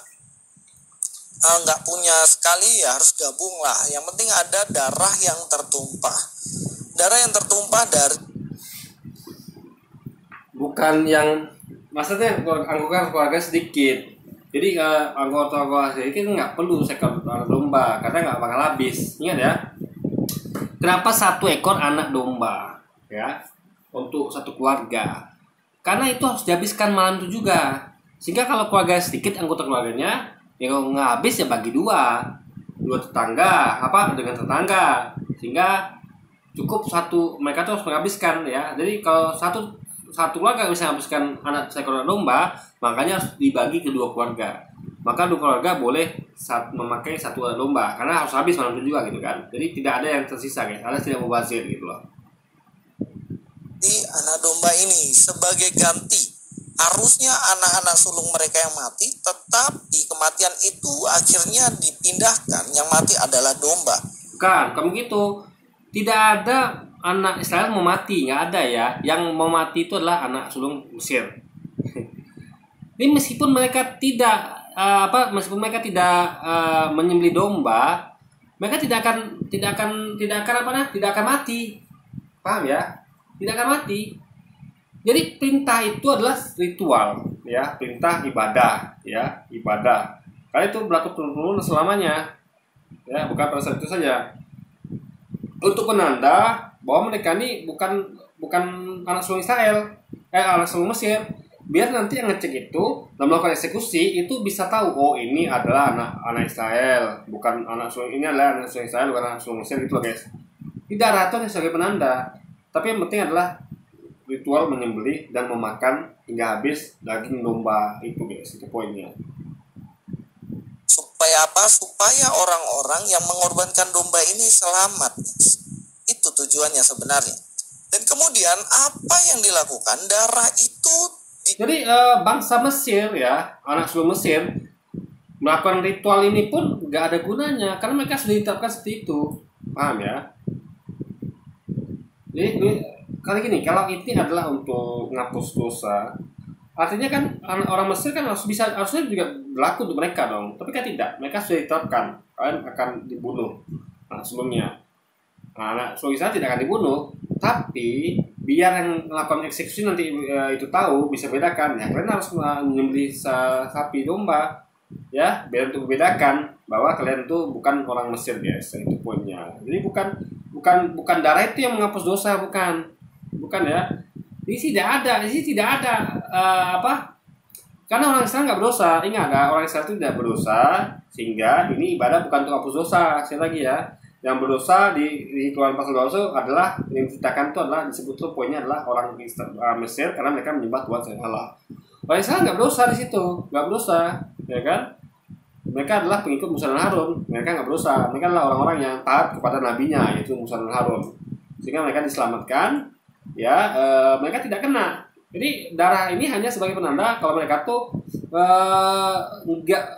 nggak punya sekali, ya harus gabung lah. Yang penting ada darah yang tertumpah. Darah yang tertumpah dari, bukan yang maksudnya anggota keluarga sedikit. Jadi anggota keluarga sedikit nggak perlu seekor domba, karena nggak bakal habis. Ingat ya, kenapa 1 ekor anak domba ya untuk satu keluarga? Karena itu harus dihabiskan malam itu juga. Sehingga kalau keluarga sedikit anggota keluarganya, ya kalau nggak habis ya bagi dua tetangga dengan tetangga, sehingga cukup mereka tuh harus menghabiskan ya. Jadi kalau satu keluarga bisa menghabiskan seekor domba, makanya harus dibagi ke 2 keluarga. Maka 2 keluarga boleh memakai 1 domba, karena harus habis malam itu juga gitu kan. Jadi tidak ada yang tersisa guys, alias tidak mubazir gitu loh. Di anak domba ini sebagai ganti, harusnya anak-anak sulung mereka yang mati, tetapi kematian itu akhirnya dipindahkan, yang mati adalah domba. Bukan, kamu gitu. Tidak ada anak Israel mau mati, nggak ada ya. Yang mau mati itu adalah anak sulung Mesir. Ini meskipun mereka tidak menyembelih domba, mereka tidak akan mati. Paham ya? Tidak akan mati. Jadi perintah itu adalah ritual, ya, perintah ibadah, ya, ibadah. Karena itu berlaku turun-turun selamanya. Ya, bukan pada saat itu saja. Untuk penanda bahwa mereka ini bukan anak sulung Israel, anak sulung Mesir. Biar nanti yang ngecek itu dan melakukan eksekusi itu bisa tahu, oh ini adalah anak Israel, bukan anak sulung, ini adalah anak sulung Israel, bukan anak sulung Mesir gitu loh guys. Tidak rata sebagai penanda, tapi yang penting adalah ritual menyembelih dan memakan hingga habis daging domba itu guys, itu poinnya. Supaya apa? Supaya orang-orang yang mengorbankan domba ini selamat. Itu tujuannya sebenarnya. Dan kemudian apa yang dilakukan? Darah itu jadi bangsa Mesir ya, anak sulung Mesir melakukan ritual ini pun nggak ada gunanya, karena mereka sudah ditetapkan seperti itu. Paham ya? Jadi kali gini, kalau ini adalah untuk menghapus dosa, artinya kan orang Mesir kan harusnya juga berlaku untuk mereka dong. Tapi kan tidak, mereka sudah ditetapkan kalian akan dibunuh anak sulungnya. Anak sulung Israel tidak akan dibunuh, tapi biar yang melakukan eksekusi nanti itu tahu, bisa bedakan, ya kalian harus menyembelih sapi domba, ya, biar untuk membedakan bahwa kalian tuh bukan orang Mesir, guys. Itu poinnya. Jadi bukan darah itu yang menghapus dosa, bukan ya. Ini tidak ada apa? Karena orang Israel nggak berdosa. Ingat, orang Israel itu tidak berdosa, sehingga ini ibadah bukan untuk hapus dosa. Sekali lagi ya, yang berdosa di Keluaran pasal 20 adalah yang diceritakan itu adalah disebut tuh poinnya adalah orang Mesir, karena mereka menyembah Tuhan selain Allah. Orang Israel nggak berdosa di situ, nggak berdosa, ya kan? Mereka adalah pengikut Musa dan Harun, mereka nggak berdosa. Mereka adalah orang-orang yang taat kepada nabinya, yaitu Musa dan Harun, sehingga mereka diselamatkan. Ya, mereka tidak kena. Jadi darah ini hanya sebagai penanda kalau mereka tuh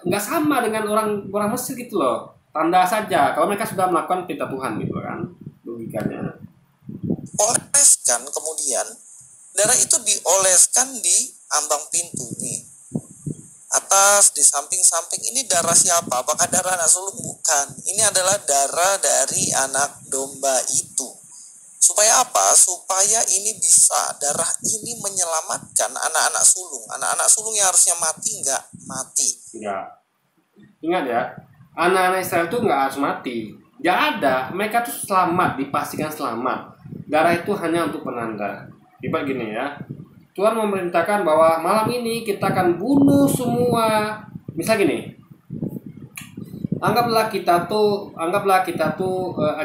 nggak sama dengan orang Mesir gitu loh. Tanda saja kalau mereka sudah melakukan perintah Tuhan gitu kan, logikanya. Oleskan, kemudian darah itu dioleskan di ambang pintu nih, atas, di samping-samping. Ini darah siapa? Apakah darah anak sulung? Bukan. Ini adalah darah dari anak domba itu. Supaya apa? Supaya ini bisa, darah ini menyelamatkan anak-anak sulung. Anak-anak sulung yang harusnya mati nggak mati. Ya, ingat ya, anak-anak Israel itu nggak harus mati. Nggak ada, mereka tuh selamat, dipastikan selamat. Darah itu hanya untuk penanda. Ibarat gini ya, Tuhan memerintahkan bahwa malam ini kita akan bunuh semua. Misal gini, anggaplah kita tuh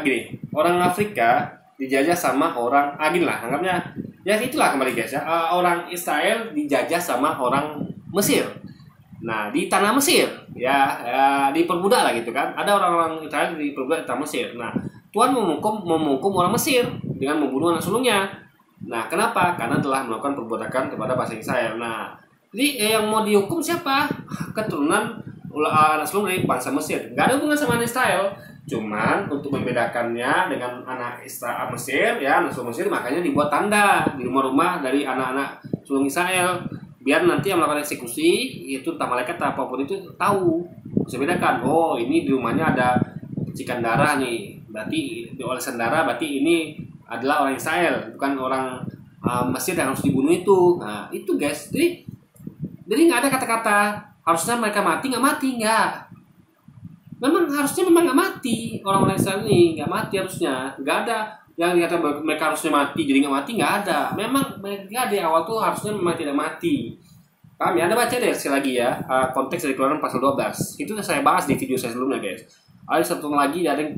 gini, orang Afrika dijajah sama orang gini lah, anggapnya ya itulah kembali guys ya, orang Israel dijajah sama orang Mesir. Nah, di tanah Mesir ya, diperbudak lah gitu kan, ada orang-orang Israel diperbudak di tanah Mesir. Nah, Tuhan memhukum orang Mesir dengan membunuh anak sulungnya. Nah, kenapa? Karena telah melakukan perbudakan kepada bangsa Israel. Nah, jadi yang mau dihukum siapa? Keturunan anak sulung dari bangsa Mesir. Nggak ada hubungan sama anak Israel. Cuman untuk membedakannya dengan anak Israel Mesir, ya anak sulung Mesir, makanya dibuat tanda di rumah-rumah dari anak-anak sulung Israel, biar nanti yang melakukan eksekusi itu entah malaikat atau apapun itu tahu, bisa bedakan. Oh, ini di rumahnya ada percikan darah nih, berarti diolesan darah, berarti ini adalah orang Israel, bukan orang Mesir yang harus dibunuh itu. Nah, itu guys. Jadi nggak ada kata-kata harusnya mereka mati, nggak mati, nggak. Memang nggak mati, orang-orang Israel ini nggak mati harusnya. Nggak ada yang dikata mereka harusnya mati jadi nggak mati, nggak ada. Memang mereka di awal tuh harusnya memang tidak mati. Paham ya? Anda baca deh sekali lagi ya, konteks dari Keluaran pasal 12. Itu saya bahas di video saya sebelumnya guys. Ada satu lagi, ada yang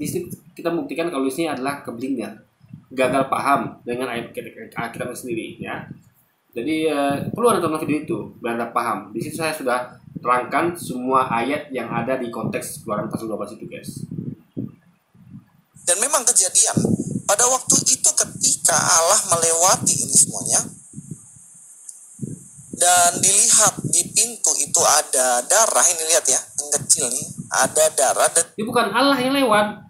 kita buktikan kalau ini adalah keblinger, gagal paham dengan ayat Alkitab sendiri ya. Jadi perlu ada tonton video itu biar Anda paham. Di situ saya sudah terangkan semua ayat yang ada di konteks Keluaran pasal 12 itu guys. Dan memang kejadian pada waktu itu ketika Allah melewati ini semuanya, dan dilihat di pintu itu ada darah. Ini lihat ya, yang kecil nih, ada darah. Dan ini bukan Allah yang lewat.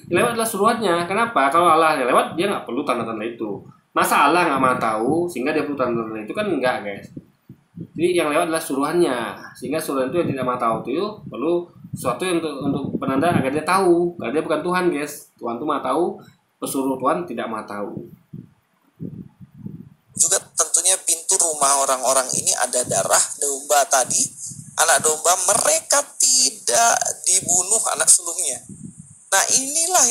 Yang lewat adalah suruhannya. Kenapa? Kalau Allah yang lewat, dia nggak perlu tanda-tanda itu. Masa Allah nggak mau tahu sehingga dia perlu tanda-tanda itu? Kan enggak guys. Jadi yang lewat adalah suruhannya, sehingga suruhan itu yang tidak mau tahu itu perlu sesuatu yang untuk penanda agar dia tahu. Karena dia bukan Tuhan guys. Tuhan tuh mau tahu, pesuruh Tuhan tidak mau tahu. Juga tentunya pintu rumah orang-orang ini ada darah domba tadi. Anak domba, mereka tidak dibunuh anak sulungnya. Nah, inilah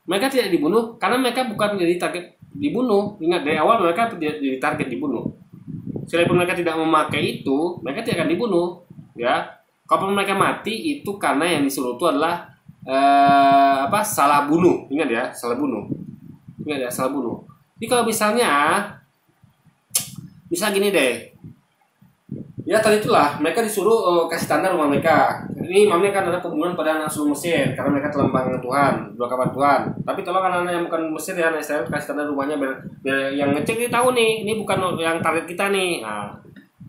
mereka tidak dibunuh karena mereka bukan jadi target dibunuh. Ingat, dari awal mereka tidak jadi target dibunuh. Sekalipun mereka tidak memakai itu, mereka tidak akan dibunuh. Ya, kalau mereka mati itu karena yang disuruh itu adalah salah bunuh. Ingat ya, salah bunuh. Ingat ya, salah bunuh. Jadi kalau misalnya gini deh. Ya tadi itulah mereka disuruh kasih tanda rumah mereka. Ini mamanya kan ada pembunuhan pada anak sulung Mesir karena mereka telah membanggakan Tuhan, dua kabar Tuhan. Tapi tolong anak-anak yang bukan Mesir ya, anak Israel kasih tanda rumahnya biar yang ngecek ini tahu nih, ini bukan yang target kita nih. Nah,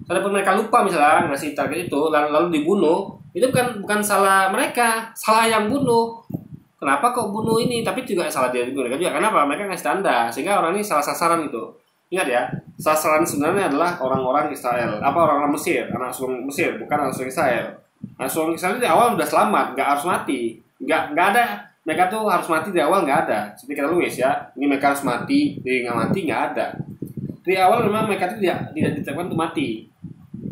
walaupun mereka lupa misalnya ngasih target itu lalu dibunuh, itu bukan salah mereka, salah yang bunuh. Kenapa kok bunuh ini? Tapi juga salah dia mereka juga. Kenapa? Mereka ngasih tanda sehingga orang ini salah sasaran itu. Ingat ya, sasaran sebenarnya adalah orang-orang Israel, orang-orang Mesir, anak sulung Mesir, bukan anak sulung Israel. Anak sulung Israel di awal sudah selamat, nggak harus mati, nggak ada mereka tuh harus mati dari awal nggak ada. Seperti kata Luis ya, ini mereka harus mati, dari nggak mati nggak ada. Dari awal memang mereka itu tidak ditetapkan untuk mati.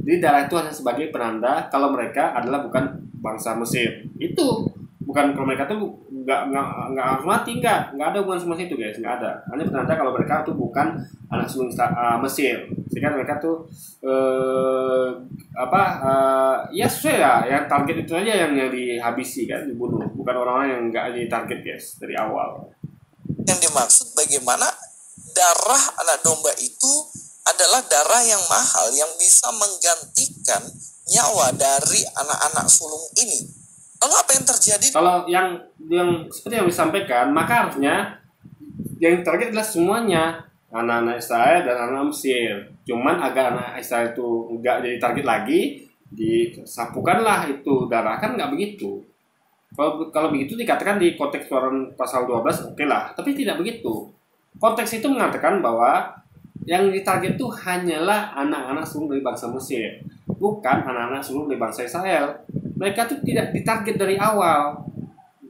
Jadi darah itu hanya sebagai penanda kalau mereka adalah bukan bangsa Mesir. Itu bukan kalau mereka tuh nggak harus mati, nggak ada hubungan sama itu guys, nggak ada. Hanya penanda kalau mereka tuh bukan anak sulung Mesir. Sehingga mereka tuh ya sesuai ya, yang target itu aja yang dihabisi kan, dibunuh, bukan orang-orang yang nggak jadi target guys dari awal. Yang dimaksud bagaimana darah anak domba itu adalah darah yang mahal yang bisa menggantikan nyawa dari anak-anak sulung ini. Lalu apa yang terjadi? Kalau yang seperti yang disampaikan, maka harusnya yang target adalah semuanya anak-anak Israel dan anak Mesir. Cuman agar anak Israel itu nggak jadi target lagi, disapukanlah itu darah, kan nggak begitu. Kalau begitu dikatakan di konteks Keluaran pasal 12 oke lah, tapi tidak begitu. Konteks itu mengatakan bahwa yang ditarget itu hanyalah anak-anak sulung dari bangsa Mesir, bukan anak-anak sulung dari bangsa Israel. Mereka tuh tidak ditarget dari awal,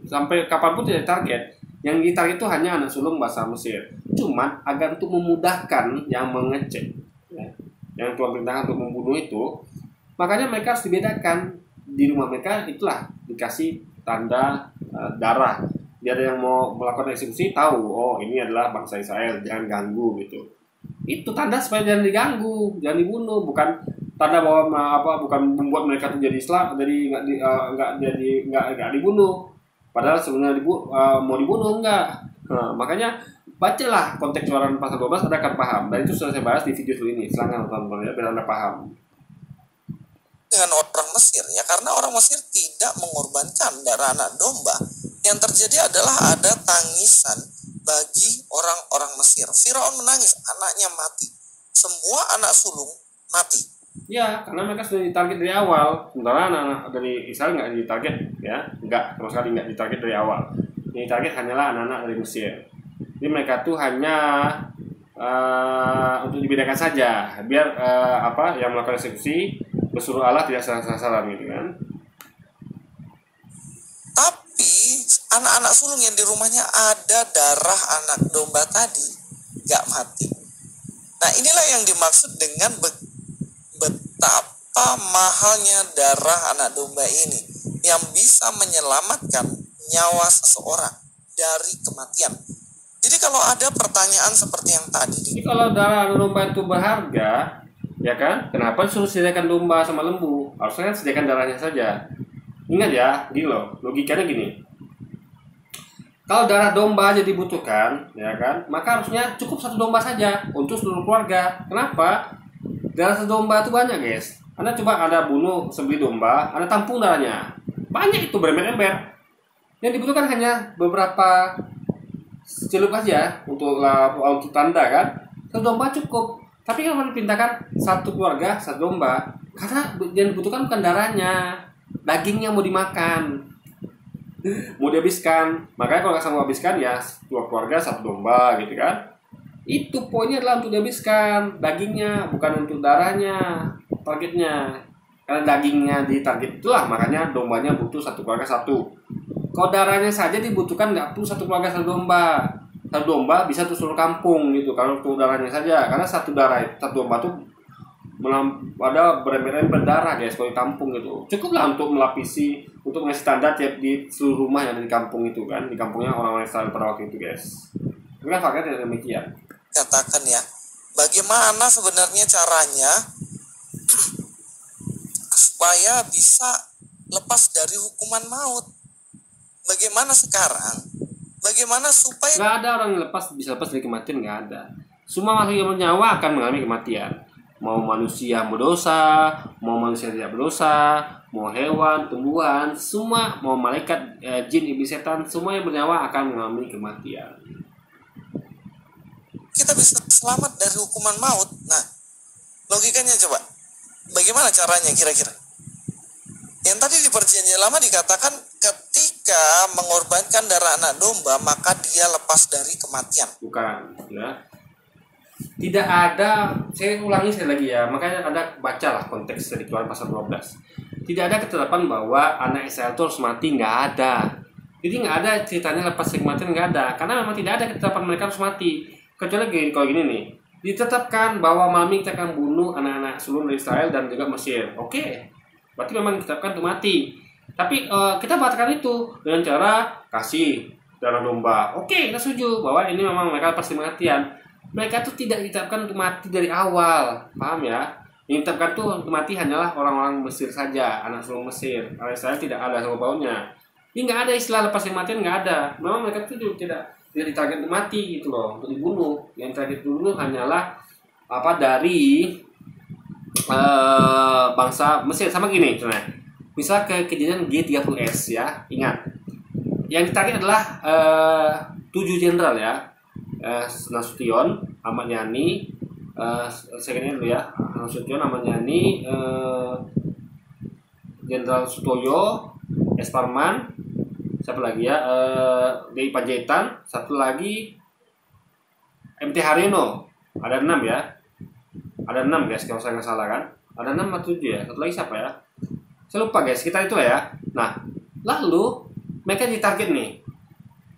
sampai kapanpun tidak ditarget. Yang ditarget itu hanya anak sulung bangsa Mesir. Cuman agar untuk memudahkan yang mengecek, ya, yang Tuhan perintahkan untuk membunuh itu, makanya mereka harus dibedakan. Di rumah mereka itulah dikasih tanda darah. Dia ada yang mau melakukan eksekusi, tahu, oh ini adalah bangsa Israel, jangan ganggu gitu. Itu tanda supaya jangan diganggu, jangan dibunuh, bukan tanda bahwa bukan membuat mereka tuh jadi Islam, jadi nggak dibunuh. Padahal sebenarnya mau dibunuh enggak. Nah, makanya bacalah konteks Keluaran pasal 12, Anda akan paham. Dan itu sudah saya bahas di video ini. Silahkan tonton ya biar Anda paham. Dengan orang Mesir ya, karena orang Mesir tidak mengorbankan darah anak domba. Yang terjadi adalah ada tangisan bagi orang-orang Mesir. Firaun menangis, anaknya mati. Semua anak sulung mati. Ya, karena mereka sudah ditarget dari awal. Sementara anak-anak dari Israel nggak ditarget, ya, nggak sama sekali nggak ditarget dari awal. Yang ditarget hanyalah anak-anak dari Mesir. Jadi mereka tuh hanya untuk dibedakan saja, biar yang melakukan eksekusi bersuruh Allah tidak salah-salah gitu kan. Tapi anak-anak sulung yang di rumahnya ada darah anak domba tadi nggak mati. Nah inilah yang dimaksud dengan betapa mahalnya darah anak domba ini yang bisa menyelamatkan nyawa seseorang dari kematian. Jadi kalau ada pertanyaan seperti yang tadi, jadi kalau darah anak domba itu berharga, ya kan? Kenapa suruh sediakan domba sama lembu? Harusnya kan sediakan darahnya saja. Ingat ya, gini loh, logikanya gini. Kalau darah domba aja dibutuhkan, ya kan? Maka harusnya cukup satu domba saja untuk seluruh keluarga. Kenapa? Darah satu domba itu banyak, guys. Anda coba Anda bunuh sebeli domba, Anda tampung darahnya. Banyak itu berember-ember. Yang dibutuhkan hanya beberapa celup aja untuk tanda kan. Satu domba cukup. Tapi kalau dipintakan satu keluarga satu domba, karena yang dibutuhkan bukan darahnya, dagingnya mau dimakan, mau dihabiskan. Makanya kalau nggak sanggup habiskan ya dua keluarga satu domba gitu kan. Itu poinnya adalah untuk dihabiskan dagingnya, bukan untuk darahnya targetnya. Karena dagingnya ditarget itulah makanya dombanya butuh satu keluarga satu. Kalau darahnya saja dibutuhkan nggak perlu satu keluarga satu domba. Satu domba bisa tuh seluruh kampung gitu kalau untuk darahnya saja. Karena satu domba tuh ada berember-ember darah guys kalau di kampung gitu. Cukuplah untuk melapisi, untuk ngasih tanda tiap di seluruh rumah yang ada di kampung itu kan. Di kampungnya orang-orang Israel pada waktu itu guys. Karena fakta tidak demikian. Katakan ya, bagaimana sebenarnya caranya supaya bisa lepas dari hukuman maut? Bagaimana sekarang? Bagaimana supaya nggak ada orang yang bisa lepas dari kematian, nggak ada. Semua makhluk yang bernyawa akan mengalami kematian. Mau manusia berdosa, mau manusia tidak berdosa, mau hewan, tumbuhan, semua, mau malaikat, jin, iblis, setan, semua yang bernyawa akan mengalami kematian. Kita bisa selamat dari hukuman maut? Nah, logikanya coba. Bagaimana caranya kira-kira? Yang tadi di Perjanjian Lama dikatakan ketika mengorbankan darah anak domba maka dia lepas dari kematian. Bukan, ya. Tidak ada, saya ulangi sekali lagi ya, makanya Anda bacalah konteks dari Keluaran pasal 12. Tidak ada ketetapan bahwa anak Israel itu harus mati, nggak ada. Jadi nggak ada ceritanya lepas dari kematian, nggak ada, karena memang tidak ada ketetapan mereka harus mati. Kecuali kalau gini nih, ditetapkan bahwa malam ini kita akan bunuh anak-anak sulung dari Israel dan juga Mesir. Oke, berarti memang ditetapkan untuk mati. Tapi kita batalkan itu dengan cara kasih darah domba. Oke, kita setuju bahwa ini memang mereka pasti kematian. Mereka tuh tidak ditetapkan untuk mati dari awal, paham ya? Yang ditetapkan tuh untuk mati hanyalah orang-orang Mesir saja, anak sulung Mesir. Kalau Israel tidak ada sama baunya. Ini nggak ada istilah lepas kematian, nggak ada. Memang mereka tuh juga tidak ditarget untuk mati gitu loh, untuk dibunuh. Yang target dibunuh hanyalah dari bangsa Mesir. Sama gini, contohnya. Misal ke kejadian G30S ya, ingat. Yang ditarget adalah 7 jenderal ya. Nasution, Ahmad Yani, saya ingat dulu ya, Nasution, Ahmad Yani, Jenderal Sutoyo, S. Parman, siapa lagi ya, Dei Panjaitan, satu lagi MT Haryono. Ada 6 ya, ada 6 guys kalau saya nggak salah kan, ada 6 atau 7 ya, satu lagi siapa ya, saya lupa guys, kita itu ya. Nah lalu mereka ditarget nih.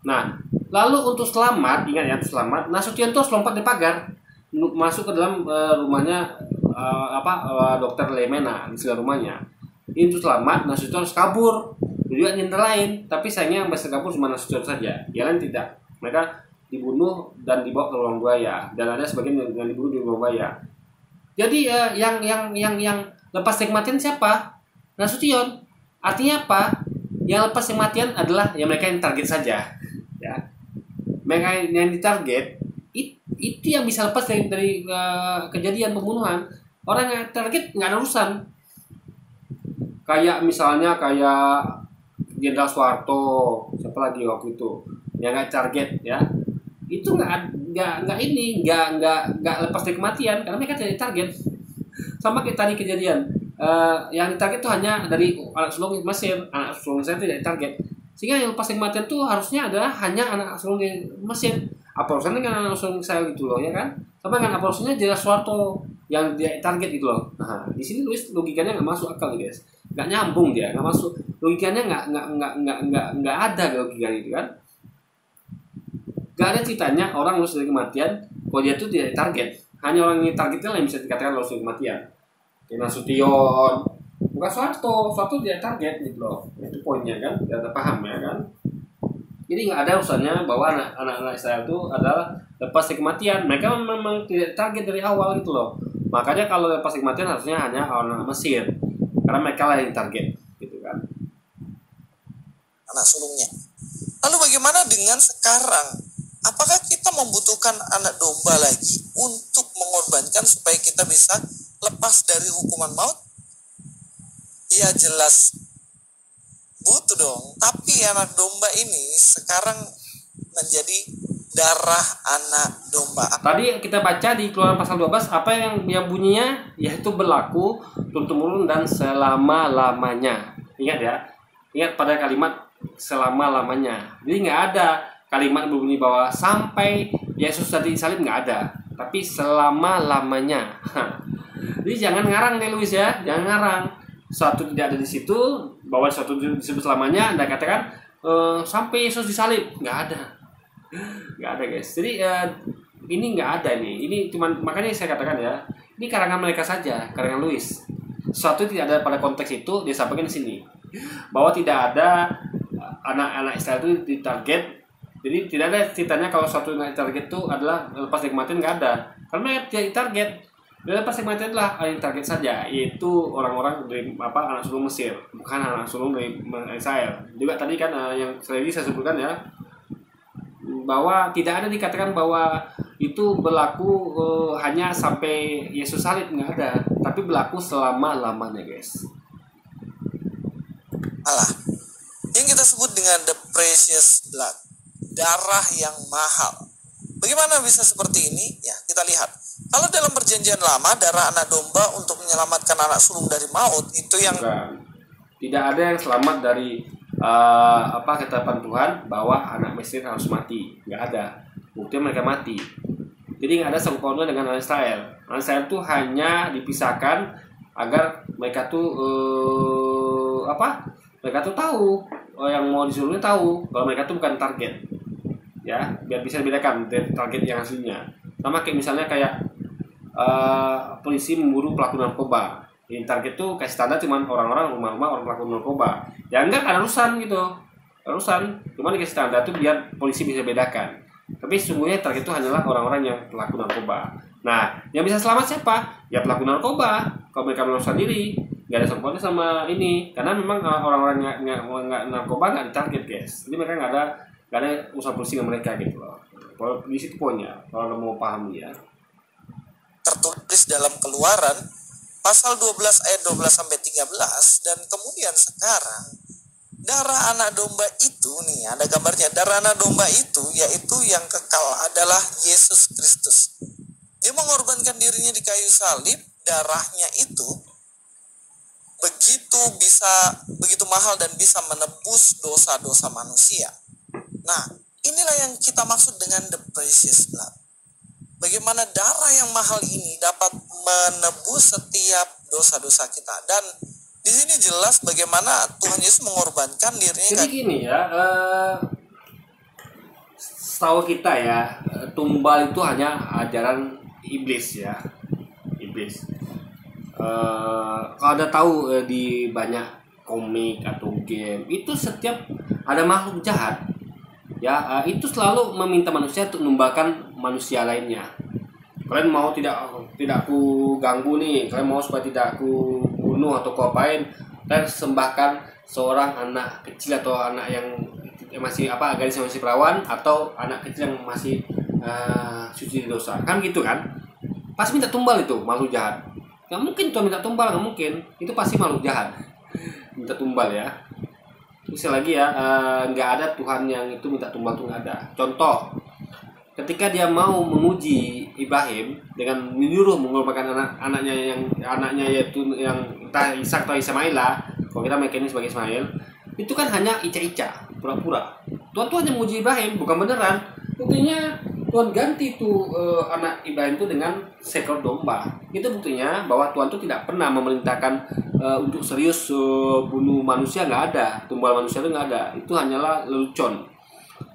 Nah lalu untuk selamat, ingat ya, untuk selamat Nasution tuh harus lompat di pagar masuk ke dalam rumahnya Dokter Lemena di sebelah rumahnya. Ini untuk selamat Nasution harus kabur. Juga jenderal lain, tapi sayangnya yang bisa kabur cuma Nasution saja. Yang lain tidak. Mereka dibunuh dan dibawa ke ruang buaya, dan ada sebagian yang dibunuh di ruang buaya. Jadi yang lepas dari kematian siapa? Nasution. Artinya apa? Yang lepas dari kematian adalah yang mereka yang target saja. Ya. Mereka yang ditarget itu yang bisa lepas dari kejadian pembunuhan. Orang yang target nggak ada urusan. Kayak misalnya Jenderal Soeharto, siapa lagi waktu itu yang nggak target ya, itu nggak lepas dari kematian karena mereka tidak target. Sama kita tadi kejadian yang ditarget itu hanya dari anak sulung Mesir, anak sulung saya tidak ditarget, sehingga yang lepas dari kematian itu harusnya adalah hanya anak sulung Mesir. Apa urusannya dengan anak sulung saya gitu loh ya kan? Sama dengan apa urusannya Jenderal Soeharto yang dia target gitu loh. Nah di sini logikanya nggak masuk akal guys, nggak nyambung dia, nggak masuk logikanya, nggak ada logika itu kan. Nggak ada ceritanya orang lulus dari kematian kalau dia itu tidak target. Hanya orang yang targetnya yang bisa dikatakan lulus dari kematian. Kayak Nasution, bukan Soeharto tidak target gitu loh. Itu poinnya kan, kita paham ya kan. Jadi nggak ada urusannya bahwa anak-anak Israel itu adalah lepas dari kematian. Mereka memang tidak target dari awal gitu loh. Makanya kalau lepas dari kematian harusnya hanya orang Mesir, karena mereka lah yang target gitu kan, anak sulungnya. Lalu bagaimana dengan sekarang? Apakah kita membutuhkan anak domba lagi untuk mengorbankan supaya kita bisa lepas dari hukuman maut? Ya jelas butuh dong. Tapi anak domba ini sekarang menjadi darah anak domba. Tadi kita baca di Keluaran pasal 12 apa yang bunyinya, yaitu berlaku turun-temurun dan selama-lamanya. Ingat ya, ingat pada kalimat selama-lamanya. Jadi nggak ada kalimat berbunyi bahwa sampai Yesus tadi salib, nggak ada, tapi selama-lamanya. Jadi jangan ngarang nih Luis ya, jangan ngarang. Suatu tidak ada di situ, bahwa suatu disebut selamanya, Anda katakan sampai Yesus disalib, nggak ada. Nggak ada guys. Jadi ini nggak ada nih. Ini cuman, makanya saya katakan ya, ini karangan mereka saja, karangan Luis. Suatu tidak ada pada konteks itu disampaikan di sini, bahwa tidak ada anak-anak Israel itu ditarget. Jadi tidak ada ceritanya kalau suatu yang target itu adalah lepas dari kematian, nggak ada. Karena tidak ditarget. Dan lepas dari kematian adalah yang target saja, yaitu orang-orang dari anak sulung Mesir, bukan anak sulung dari Israel. Juga tadi kan yang lagi saya sebutkan ya, bahwa tidak ada dikatakan bahwa itu berlaku hanya sampai Yesus salib, nggak ada, tapi berlaku selama-lamanya guys. Allah yang kita sebut dengan the precious blood, darah yang mahal. Bagaimana bisa seperti ini? Ya, kita lihat. Kalau dalam perjanjian lama, darah anak domba untuk menyelamatkan anak sulung dari maut, itu yang tidak ada yang selamat dari ketetapan Tuhan bahwa anak Mesir harus mati. Nggak ada. Buktinya mereka mati. Jadi nggak ada sangkut pautnya dengan anak Israel. Anak Israel itu hanya dipisahkan agar mereka tuh Mereka tuh tahu, yang mau disuruhnya tahu kalau mereka tuh bukan target, ya, biar bisa dibedakan dari target yang aslinya. Sama kayak misalnya kayak polisi memburu pelaku narkoba. Ini target tuh kayak standar cuman orang-orang rumah-rumah orang pelaku narkoba. Ya enggak kan urusan gitu. Urusan cuma dikasih standar tuh biar polisi bisa bedakan. Tapi sesungguhnya target itu hanyalah orang-orang yang pelaku narkoba. Nah, yang bisa selamat siapa? Ya pelaku narkoba. Kalau mereka meloloskan diri, nggak ada sangkutnya sama ini. Karena memang orang-orang nggak narkoba nggak ditarget, guys. Jadi mereka nggak ada usaha polisi dengan mereka gitu loh. Kalau di situ poinnya, kalau mau paham ya. Tertulis dalam Keluaran pasal 12 ayat 12 sampai 13, dan kemudian sekarang darah anak domba itu nih, ada gambarnya. Darah anak domba itu yaitu yang kekal adalah Yesus Kristus. Dia mengorbankan dirinya di kayu salib, darahnya itu begitu mahal dan bisa menebus dosa-dosa manusia. Nah, inilah yang kita maksud dengan the precious blood. Bagaimana darah yang mahal ini dapat menebus setiap dosa-dosa kita. Dan di sini jelas bagaimana Tuhan Yesus mengorbankan dirinya. Jadi gini ya, setahu kita ya, tumbal itu hanya ajaran iblis ya, iblis. Kalau ada tahu di banyak komik atau game itu setiap ada makhluk jahat ya, itu selalu meminta manusia untuk menumbalkan manusia lainnya. Kalian mau tidak aku ganggu nih, kalian mau supaya tidak aku bunuh atau aku apain, kalian sembahkan seorang anak kecil atau anak yang masih gadis yang masih perawan, atau anak kecil yang masih suci dosa, kan gitu kan? Pasti minta tumbal itu makhluk jahat. Nggak mungkin Tuhan minta tumbal, nggak mungkin. Itu pasti makhluk jahat minta tumbal ya. Terus lagi ya, nggak ada Tuhan yang itu minta tumbal, tuh nggak ada. Contoh, ketika dia mau menguji Ibrahim dengan menyuruh mengorbankan anaknya yaitu yang entah Ishak atau Ismail lah, kalau kita meyakini sebagai Ismail, itu kan hanya ica-ica, pura-pura. Tuhan tuh hanya menguji Ibrahim, bukan beneran. Buktinya Tuhan ganti tuh anak Ibrahim itu dengan seekor domba. Itu buktinya bahwa Tuhan tuh tidak pernah memerintahkan untuk serius bunuh manusia, nggak ada. Tumbal manusia itu nggak ada. Itu hanyalah lelucon.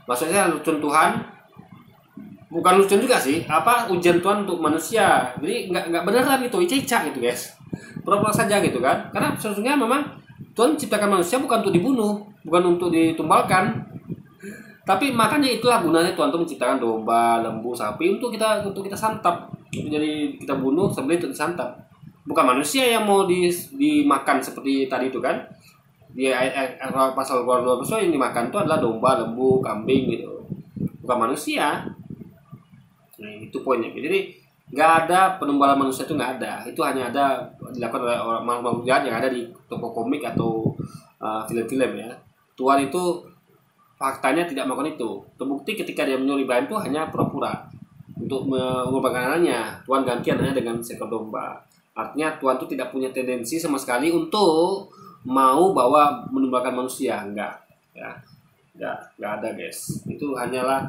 Maksudnya lelucon Tuhan, bukan lelucon juga sih. Ujian Tuhan untuk manusia. Jadi nggak beneran gitu, ica-ica gitu guys. Pura-pura saja gitu kan. Karena sesungguhnya memang Tuhan ciptakan manusia bukan untuk dibunuh, bukan untuk ditumbalkan. Tapi makanya itulah gunanya Tuhan tuh menciptakan domba, lembu, sapi untuk kita santap. Jadi kita bunuh sembelih untuk disantap. Bukan manusia yang mau dimakan seperti tadi itu kan. Di pasal Keluaran 12 yang dimakan itu adalah domba, lembu, kambing gitu. Bukan manusia. Nah, itu poinnya. Jadi nggak ada penumbalan manusia, itu nggak ada. Itu hanya ada dilakukan oleh makhluk jahat yang ada di toko komik atau film-film ya. Tuhan itu faktanya tidak melakukan itu. Terbukti ketika dia menyuruh Ibrahim itu hanya pura-pura untuk mengorbankan anaknya. Tuhan ganti anaknya dengan seekor domba. Artinya Tuhan itu tidak punya tendensi sama sekali untuk mau bawa menumbalkan manusia, enggak ya. Enggak ada guys. Itu hanyalah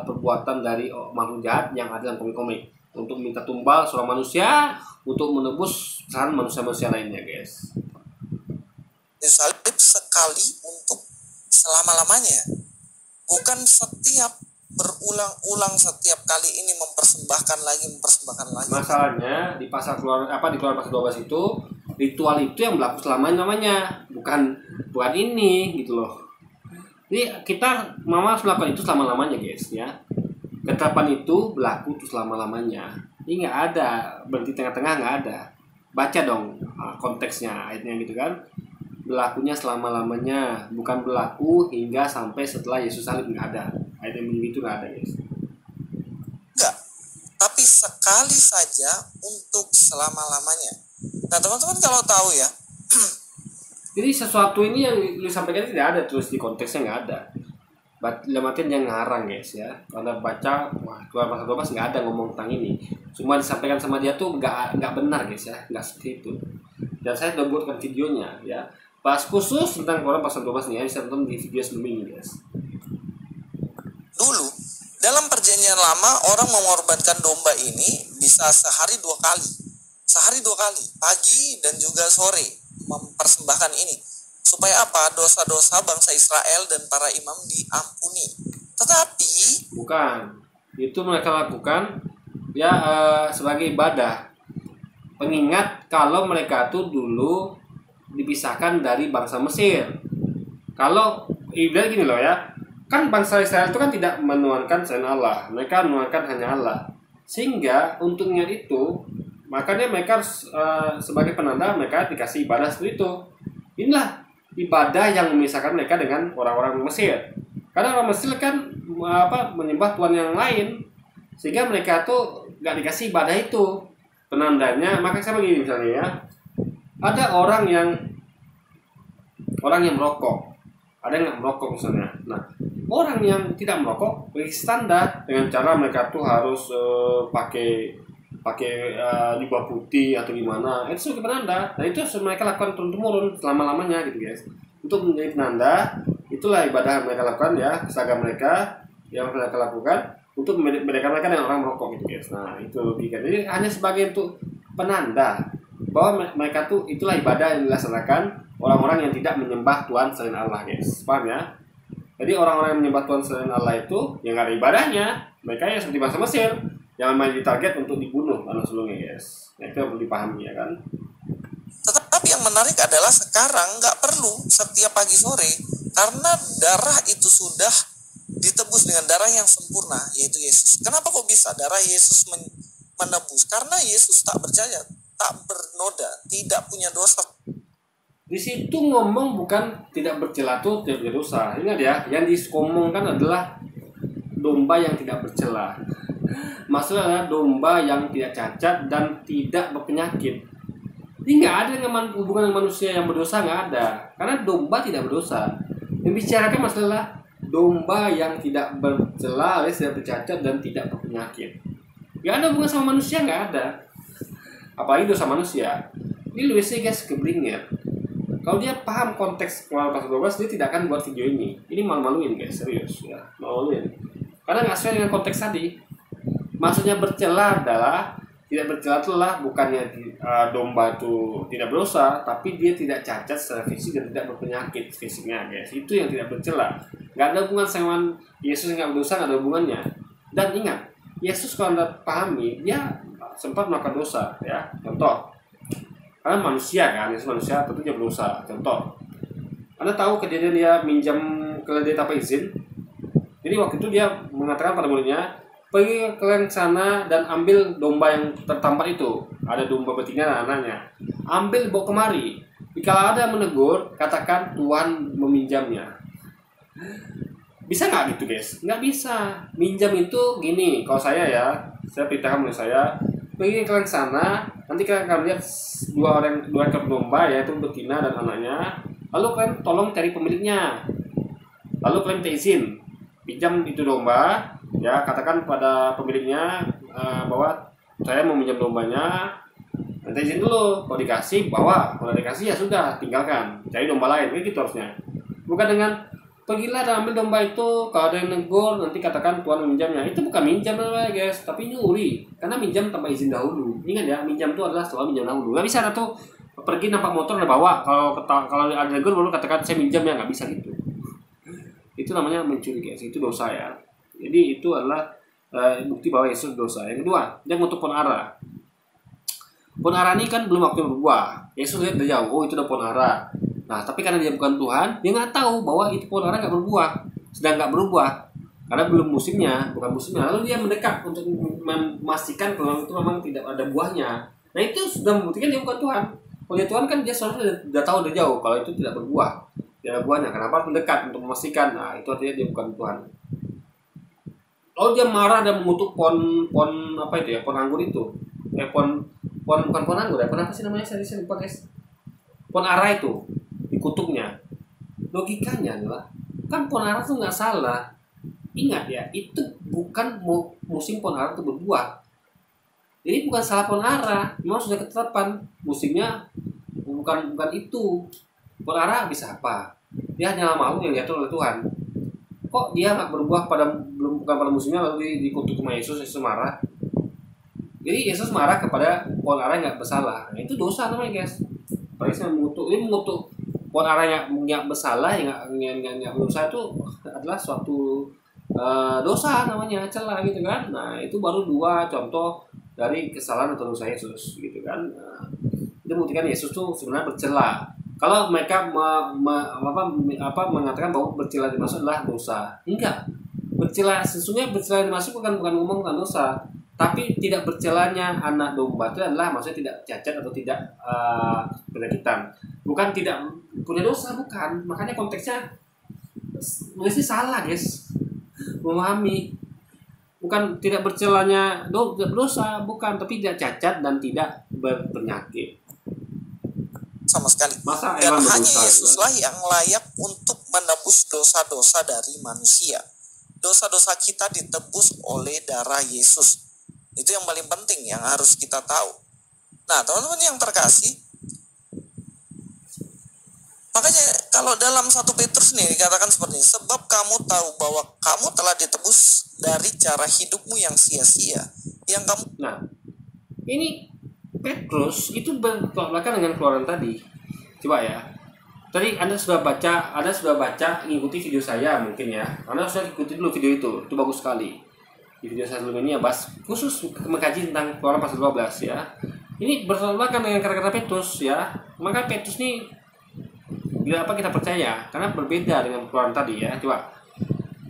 perbuatan dari makhluk jahat yang ada dalam komik-komik untuk minta tumbal seorang manusia untuk menebus kesalahan manusia-manusia lainnya guys. Salib sekali untuk selama-lamanya, bukan setiap berulang-ulang setiap kali ini mempersembahkan lagi. Masalahnya di Keluaran pasal 12 itu ritual itu yang berlaku selamanya, bukan ini gitu loh. Jadi kita harus melakukan itu selama-lamanya guys ya. Ketetapan itu berlaku tuh selama-lamanya. Ini nggak ada berhenti tengah-tengah, nggak ada. Baca dong konteksnya ayatnya gitu kan. Berlakunya selama-lamanya, bukan berlaku hingga sampai setelah Yesus salib, nggak ada. Ayat yang begitu nggak ada guys. Enggak, tapi sekali saja untuk selama-lamanya. Nah teman-teman kalau tahu ya, jadi sesuatu ini yang disampaikan tidak ada terus di konteksnya, nggak ada. Dalam artian yang ngarang guys ya. Kalau baca Keluaran pasal 12 nggak ada ngomong tentang ini. Cuma disampaikan sama dia tuh nggak benar guys ya, nggak seperti itu. Dan saya udah buatkan videonya ya. Pas khusus tentang Keluaran pasal 12 nih ya, bisa tonton di video sebelum ini guys. Dulu dalam perjanjian lama orang mengorbankan domba ini bisa sehari 2 kali, pagi dan juga sore mempersembahkan ini. supaya apa? Dosa-dosa bangsa Israel dan para imam diampuni. Tetapi Bukan. Itu mereka lakukan ya sebagai ibadah. Pengingat kalau mereka tuh dulu dipisahkan dari bangsa Mesir. Kalau ibadah gini loh ya, kan bangsa Israel itu kan tidak menuhankan selain Allah, mereka menuhankan hanya Allah. Sehingga untuk ingat itu, makanya mereka sebagai penanda mereka dikasih ibadah seperti itu. Inilah ibadah yang memisahkan mereka dengan orang-orang Mesir. Karena orang Mesir kan menyembah Tuhan yang lain, sehingga mereka tuh nggak dikasih ibadah itu. Penandanya, maka saya begini misalnya ya, ada orang yang merokok, ada yang nggak merokok misalnya. Nah, orang yang tidak merokok beri standar dengan cara mereka tuh harus pakai jubah putih atau gimana. Itu sebagai penanda. Nah, itu harus mereka lakukan turun temurun selama lamanya gitu guys. Untuk menjadi penanda, itulah ibadah yang mereka lakukan ya, keseragam mereka yang mereka lakukan untuk membedakan mereka dengan orang merokok gitu guys. Nah, itu logika. Jadi hanya sebagai untuk penanda bahwa mereka tuh itulah ibadah yang dilaksanakan orang-orang yang tidak menyembah Tuhan selain Allah guys. Paham ya? Jadi orang-orang yang menyembah Tuhan selain Allah itu yang nggak ada ibadahnya, mereka yang seperti bangsa Mesir yang memang ditarget untuk dibunuh anak sulungnya guys. Nah, itu perlu dipahami ya kan. tetapi yang menarik adalah sekarang nggak perlu setiap pagi sore, karena darah itu sudah ditebus dengan darah yang sempurna, yaitu Yesus. Kenapa kok bisa darah Yesus menebus? Karena Yesus tak bercacat, tak bernoda, tidak punya dosa. Di situ ngomong bukan tidak bercela tuh tidak berdosa. Ingat ya, yang dikomongkan adalah domba yang tidak bercela. Maksudnya adalah domba yang tidak cacat dan tidak berpenyakit. Ini nggak ada dengan hubungan dengan manusia yang berdosa, nggak ada. Karena domba tidak berdosa. Yang bicarakan masalah domba yang tidak bercela, alias tidak bercacat dan tidak berpenyakit. Nggak ada hubungan sama manusia, nggak ada. Apalagi dosa manusia. Ini Luisnya guys keblinger. Kalau dia paham konteks Keluaran pasal 12, dia tidak akan buat video ini. Ini malu-maluin guys, serius ya, malu-maluin. Karena nggak sesuai dengan konteks tadi. Maksudnya bercela adalah tidak bercela itulah bukannya domba itu tidak berdosa, tapi dia tidak cacat secara fisik dan tidak berpenyakit fisiknya guys. Itu yang tidak bercela. Nggak ada hubungan sama Yesus yang nggak berdosa, nggak ada hubungannya. Dan ingat, Yesus kalau Anda pahami, dia sempat melakukan dosa ya. Contoh, karena manusia kan, Yesus manusia tentunya berdosa. Contoh, Anda tahu kejadian dia minjam keledai tanpa izin. Jadi waktu itu dia mengatakan pada muridnya, pergi kalian ke sana dan ambil domba yang tertampar itu. Ada domba betina dan anaknya. Ambil bawa kemari. Jika ada menegur, katakan Tuhan meminjamnya. Bisa nggak gitu guys? Nggak bisa. Minjam itu gini, kalau saya perintahkan murid saya, pergi kalian ke sana, nanti kalian akan lihat dua ekor domba yaitu betina dan anaknya. Lalu kalian tolong cari pemiliknya. Lalu kalian minta izin, pinjam itu domba, ya katakan pada pemiliknya bahwa saya mau minjam dombanya, minta izin dulu. Kalau dikasih bawa, kalau dikasih ya sudah tinggalkan, cari domba lain, kayak gitu harusnya. Bukan dengan pergilah dan ambil domba itu, kalau ada yang negur nanti katakan Tuhan meminjamnya. Itu bukan minjam namanya guys, tapi nyuri. Karena minjam tanpa izin dahulu. Ingat ya, minjam itu adalah selalu minjam dahulu. Nggak bisa tuh pergi nampak motor udah bawa, kalau ada negur baru katakan saya minjam ya, nggak bisa gitu. Itu namanya mencuri guys, itu dosa ya. Jadi itu adalah bukti bahwa Yesus dosa. Yang kedua, dia ngutuk pohon ara. Pohon ara ini kan belum waktu berbuah. Yesus lihat dari jauh, oh itu udah pohon ara. Nah, tapi karena dia bukan Tuhan, dia nggak tahu bahwa itu pohon ara nggak berbuah, sedang nggak berbuah karena belum musimnya, bukan musimnya. Lalu dia mendekat untuk memastikan kalau itu memang tidak ada buahnya. Nah, itu sudah membuktikan dia bukan Tuhan. Kalau dia Tuhan kan dia selalu sudah tahu dari jauh kalau itu tidak berbuah, tidak ada buahnya. Kenapa mendekat untuk memastikan? Nah, itu artinya dia bukan Tuhan. Lalu dia marah dan mengutuk pohon apa itu ya, pohon anggur itu. Bukan pohon anggur ya, pohon apa sih namanya? Saya lupa guys. Pohon ara itu dikutuknya. Logikanya adalah kan pohon ara itu nggak salah. Ingat ya, itu bukan musim pohon ara itu berbuah. Jadi bukan salah pohon ara, memang sudah ketetapan musimnya bukan itu. Pohon ara bisa apa? Dia hanya makhluk yang diatur oleh Tuhan. Kok dia nggak berbuah bukan pada musimnya lalu dikutuk sama Yesus marah. Jadi Yesus marah kepada pohon ara yang nggak bersalah. Nah, itu dosa namanya guys. Apalagi saya mengutuk pohon buat orang yang nggak bersalah, yang berdosa itu adalah suatu dosa namanya, celah gitu kan. Nah itu baru dua contoh dari kesalahan atau dosa Yesus gitu kan. Nah, itu buktikan Yesus tuh sebenarnya bercela. Kalau mereka mengatakan bahwa bercela dimaksud adalah dosa, enggak. Bercela sesungguhnya bercela dimaksud bukan ngomong tentang dosa, tapi tidak bercelanya anak domba itu adalah maksudnya tidak cacat atau tidak penyakitan, bukan tidak punya dosa, bukan. Makanya konteksnya nulisnya salah guys, memahami. Bukan tidak bercelanya dosa, bukan, tapi tidak cacat dan tidak berpenyakit sama sekali. Masa Dan emang hanya berdosa, Yesuslah yang layak untuk menebus dosa-dosa dari manusia. Dosa-dosa kita ditebus oleh darah Yesus. Itu yang paling penting yang harus kita tahu. Nah, teman-teman yang terkasih, makanya kalau dalam 1 Petrus nih dikatakan seperti ini, sebab kamu tahu bahwa kamu telah ditebus dari cara hidupmu yang sia-sia, yang kamu... Nah, ini Petrus itu bertolak dengan keluaran tadi. Coba ya. Tadi Anda sudah baca, ngikuti video saya mungkin ya. Anda sudah ikuti dulu video itu bagus sekali. Di video saya sebelumnya ya, bahas khusus mengkaji tentang keluaran pasal 12 ya. Ini bertolak dengan kata-kata Petrus ya. Maka Petrus ini bila apa kita percaya, karena berbeda dengan keluaran tadi ya. Coba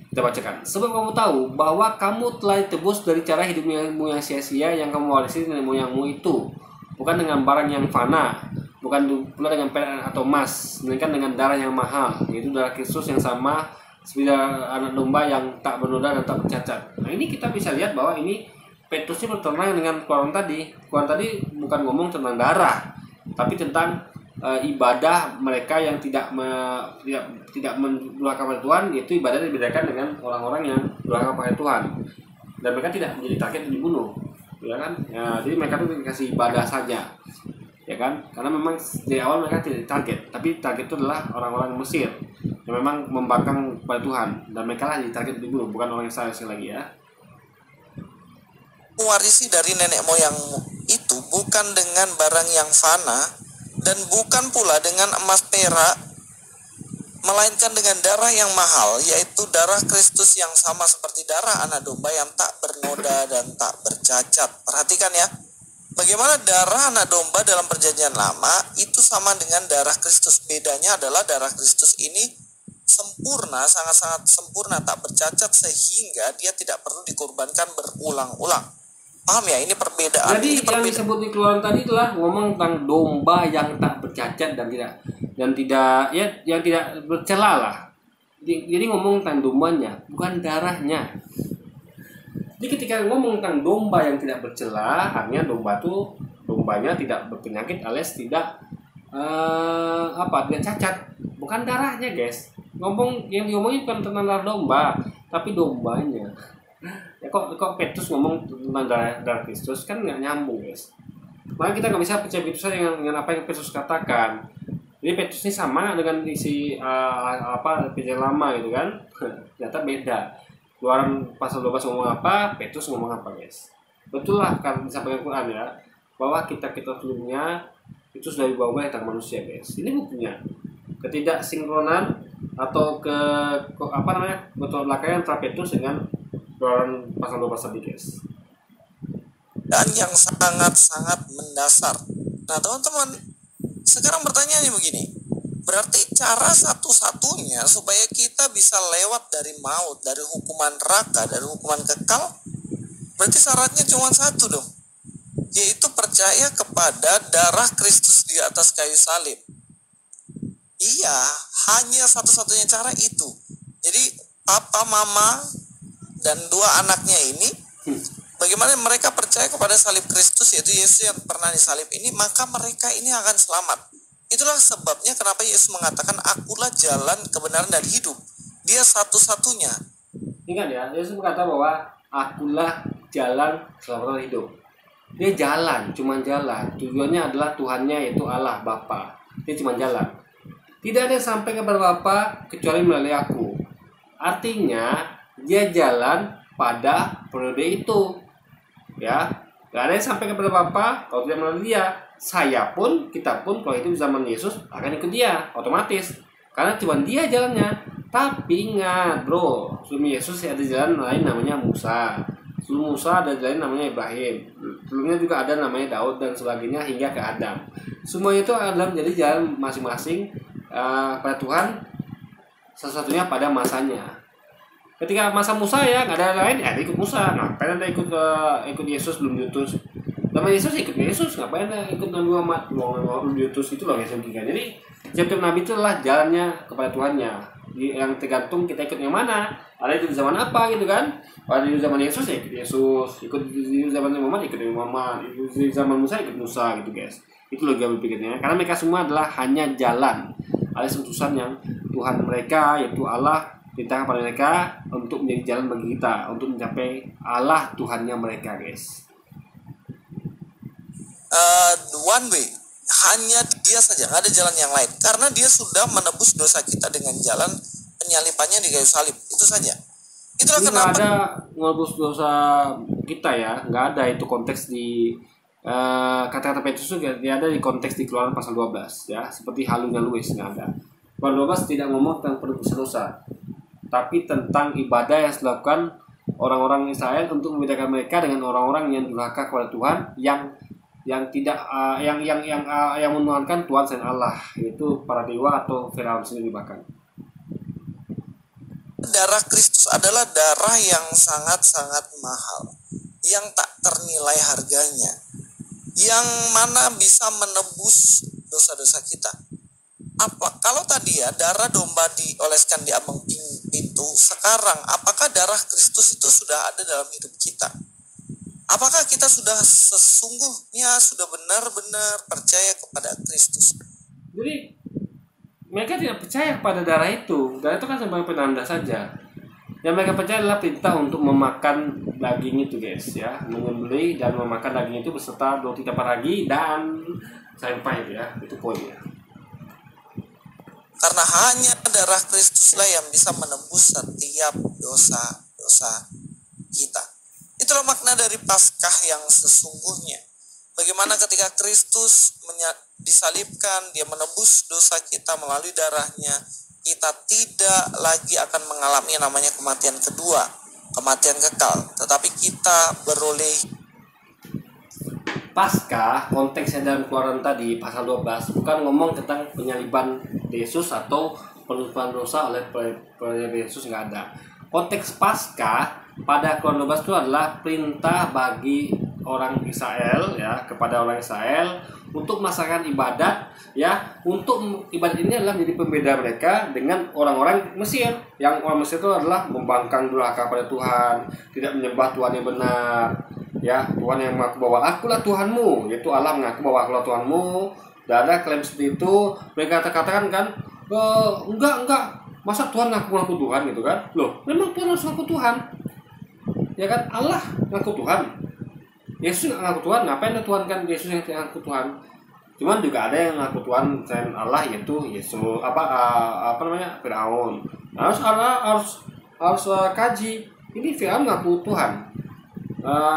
kita bacakan. Sebab kamu tahu bahwa kamu telah ditebus dari cara hidupmu yang sia-sia yang kamu warisi dari moyangmu itu, bukan dengan barang yang fana, bukan pula dengan perak atau emas, melainkan dengan darah yang mahal, yaitu darah Kristus yang sama seperti anak domba yang tak bernoda dan tak bercacat. Nah ini kita bisa lihat bahwa ini Petrus ini bertentangan dengan keluaran tadi. Keluaran tadi bukan ngomong tentang darah, tapi tentang ibadah mereka yang tidak mendurhakai pada Tuhan, yaitu ibadah yang dibedakan dengan orang-orang yang durhaka pada Tuhan, dan mereka tidak menjadi target untuk dibunuh, ya kan? Ya, jadi mereka itu dikasih ibadah saja, ya kan? Karena memang dari awal mereka tidak target, tapi target itu adalah orang-orang Mesir yang memang membangkang pada Tuhan, dan mereka lah jadi target dibunuh, bukan orang Israel lagi ya. Mewarisi dari nenek moyangmu itu bukan dengan barang yang fana, dan bukan pula dengan emas perak, melainkan dengan darah yang mahal, yaitu darah Kristus yang sama seperti darah anak domba yang tak bernoda dan tak bercacat. Perhatikan ya, bagaimana darah anak domba dalam perjanjian lama itu sama dengan darah Kristus. Bedanya adalah darah Kristus ini sempurna, sangat-sangat sempurna, tak bercacat, sehingga dia tidak perlu dikorbankan berulang-ulang. Paham ya, ini perbedaan. Jadi yang disebut di keluaran tadi adalah ngomong tentang domba yang tak bercacat dan tidak bercela lah. Jadi ngomong tentang dombanya, bukan darahnya. Jadi ketika ngomong tentang domba yang tidak bercela, artinya dombanya tidak berpenyakit alias tidak tidak cacat, bukan darahnya guys. Yang diomongin bukan tentang darah domba, tapi dombanya. Ya kok Petrus ngomong tentang darah Kristus, kan nggak nyambung guys. Makanya kita nggak bisa percaya begitu saja dengan apa yang Petrus katakan. Jadi Petrus ini sama dengan isi perjanjian lama gitu kan. Ternyata beda. Keluaran pasal 12 ngomong apa, Petrus ngomong apa guys. Betul lah kan disampaikan Quran ya, bahwa kita sebelumnya itu sudah dibawa tentang manusia guys. Ini buktinya ketidaksinkronan atau betul belakangan antara Petrus dengan Keluaran pasal 12 tadi guys. Dan yang sangat-sangat mendasar. Nah teman-teman, sekarang pertanyaannya begini, berarti cara satu-satunya supaya kita bisa lewat dari maut, dari hukuman neraka, dari hukuman kekal, berarti syaratnya cuma satu dong, yaitu percaya kepada darah Kristus di atas kayu salib. Iya, hanya satu-satunya cara itu. Jadi papa, mama, dan dua anaknya ini, bagaimana mereka percaya kepada salib Kristus, yaitu Yesus yang pernah disalib ini, maka mereka ini akan selamat. Itulah sebabnya kenapa Yesus mengatakan, akulah jalan, kebenaran, dan hidup. Dia satu-satunya. Ingat ya, Yesus berkata bahwa akulah jalan, kebenaran, hidup. Dia jalan, cuma jalan. Tujuannya adalah Tuhannya, yaitu Allah Bapa. Dia cuma jalan. Tidak ada yang sampai kepada Bapa kecuali melalui aku. Artinya dia jalan pada periode itu, ya. Gak ada yang sampai kepada Bapa kalau tidak melalui dia. Saya pun, kita pun kalau itu zaman Yesus akan ikut dia otomatis. Karena cuma dia jalannya. Tapi ingat bro, sebelum Yesus ada jalan lain namanya Musa. Sebelum Musa ada jalan namanya Ibrahim. Sebelumnya juga ada namanya Daud dan sebagainya hingga ke Adam. Semua itu adalah menjadi jalan masing-masing pada Tuhan, sesuatunya pada masanya. Ketika masa Musa ya nggak ada lain, ya ikut Musa. Ngapain anda ikut Yesus belum diutus? Nama Yesus ikut Yesus, ngapain anda ikut Nabi Muhammad belum diutus? Itu loh yang saya pikirkan. Jadi setiap nabi itu adalah jalannya kepada Tuhannya. Yang tergantung kita ikut yang mana. Ada di zaman apa gitu kan? Ada di zaman Yesus ya ikut Yesus, ikut di zaman Muhammad ikut Muhammad, ikut di zaman Musa ikut Musa gitu guys. Itu loh gaya berpikirnya. Karena mereka semua adalah hanya jalan. Ada utusan yang Tuhan mereka yaitu Allah perintahkan pada mereka untuk menjadi jalan bagi kita untuk mencapai Allah Tuhannya mereka guys. One way, hanya dia saja, nggak ada jalan yang lain, karena dia sudah menebus dosa kita dengan jalan penyalipannya di kayu salib, itu saja. Itulah Ini kenapa nggak ada menebus dosa kita ya, nggak ada itu konteks di kata-kata Petrus itu dia ada di konteks di Keluaran pasal 12 ya, seperti halunya Luis nggak ada. Keluaran 12 tidak ngomong tentang penebusan dosa, tapi tentang ibadah yang dilakukan orang-orang Israel untuk membedakan mereka dengan orang-orang yang durhaka kepada Tuhan, yang tidak yang menuhankan Tuhan selain Allah, yaitu para dewa atau Firaun sendiri bahkan. darah Kristus adalah darah yang sangat-sangat mahal, yang tak ternilai harganya, yang mana bisa menebus dosa-dosa kita. Apa kalau tadi ya darah domba dioleskan di ambang pintu, sekarang apakah darah Kristus itu sudah ada dalam hidup kita? Apakah kita sudah sesungguhnya sudah benar-benar percaya kepada Kristus? Jadi mereka tidak percaya kepada darah itu. Darah itu kan sebagai penanda saja. Yang mereka percaya adalah perintah untuk memakan daging itu guys ya, menyembelih dan memakan daging itu beserta roti tanpa ragi dan sayur pahit ya, itu poinnya. Karena hanya darah Kristuslah yang bisa menebus setiap dosa-dosa kita. Itulah makna dari Paskah yang sesungguhnya. Bagaimana ketika Kristus disalibkan, dia menebus dosa kita melalui darahnya, kita tidak lagi akan mengalami yang namanya kematian kedua, kematian kekal, tetapi kita beroleh. Paskah konteksnya dalam Keluaran tadi pasal 12 bukan ngomong tentang penyaliban Yesus atau penebusan dosa oleh Yesus, nggak ada. Konteks Paskah pada Keluaran 12 itu adalah perintah bagi orang Israel ya, kepada orang Israel untuk melaksanakan ibadat ya. Untuk ibadat ini adalah menjadi pembeda mereka dengan orang-orang Mesir, yang orang Mesir itu adalah membangkang durhaka pada Tuhan, tidak menyembah Tuhan yang benar ya. Tuhan yang mengaku bahwa akulah Tuhanmu, yaitu Allah mengaku bahwa akulah Tuhanmu. Dan ada klaim seperti itu, mereka katakan kan, enggak, masa Tuhan ngaku Tuhan gitu kan? Loh, memang Tuhan harus ngaku Tuhan ya kan? Allah ngaku Tuhan, Yesus nggak ngaku Tuhan, ngapain ada Tuhan kan Yesus yang ngaku Tuhan? Cuman juga ada yang ngaku Tuhan selain Allah, yaitu Yesus Firaun. Harus kaji ini Firaun ngaku Tuhan,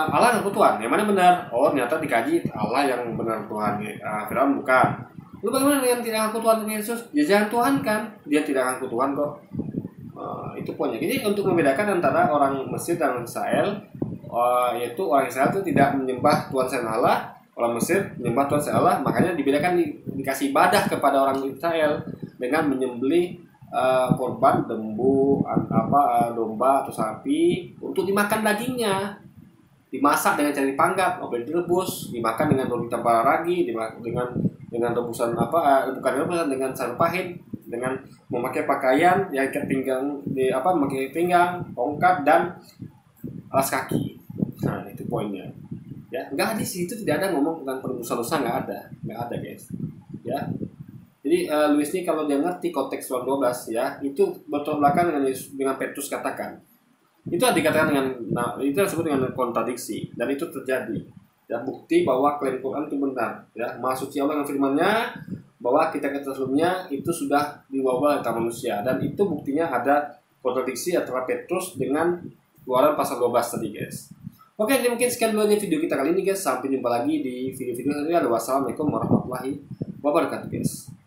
Allah ngaku Tuhan, yang mana benar? Oh ternyata dikaji Allah yang benar Tuhan, Firaun bukan. Lu bagaimana yang tidak ngaku Tuhan Yesus? Ya jangan Tuhan kan, dia tidak ngaku Tuhan kok. Itu poinnya. Jadi untuk membedakan antara orang Mesir dan orang Israel, yaitu orang Israel itu tidak menyembah Tuhan selain Allah, orang Mesir menyembah Tuhan selain Allah, makanya dibedakan, dikasih ibadah kepada orang Israel dengan menyembelih korban domba atau sapi untuk dimakan dagingnya, dimasak dengan cara dipanggang, boleh direbus, dimakan dengan roti tanpa ragi, dengan rebusan bukan rebusan, dengan sayur pahit, dengan memakai pakaian yang ikat pinggang memakai pinggang, tongkat dan alas kaki. Nah itu poinnya ya. Nggak di situ tidak ada ngomong tentang penebusan dosa, nggak ada guys ya. Jadi Luis ini kalau dia ngerti konteks 12 ya, itu bertolak belakang dengan Petrus katakan. Itu dikatakan itu disebut dengan kontradiksi, dan itu terjadi ya, bukti bahwa klaim Quran itu benar ya. Maha suci Allah dengan firman-Nya bahwa kita sebelumnya itu sudah diubah oleh manusia, dan itu buktinya ada kontradiksi antara Petrus dengan Keluaran pasal 12 tadi guys. Oke, jadi mungkin sekian dulu video kita kali ini guys. Sampai jumpa lagi di video-video selanjutnya. Wassalamualaikum warahmatullahi wabarakatuh guys.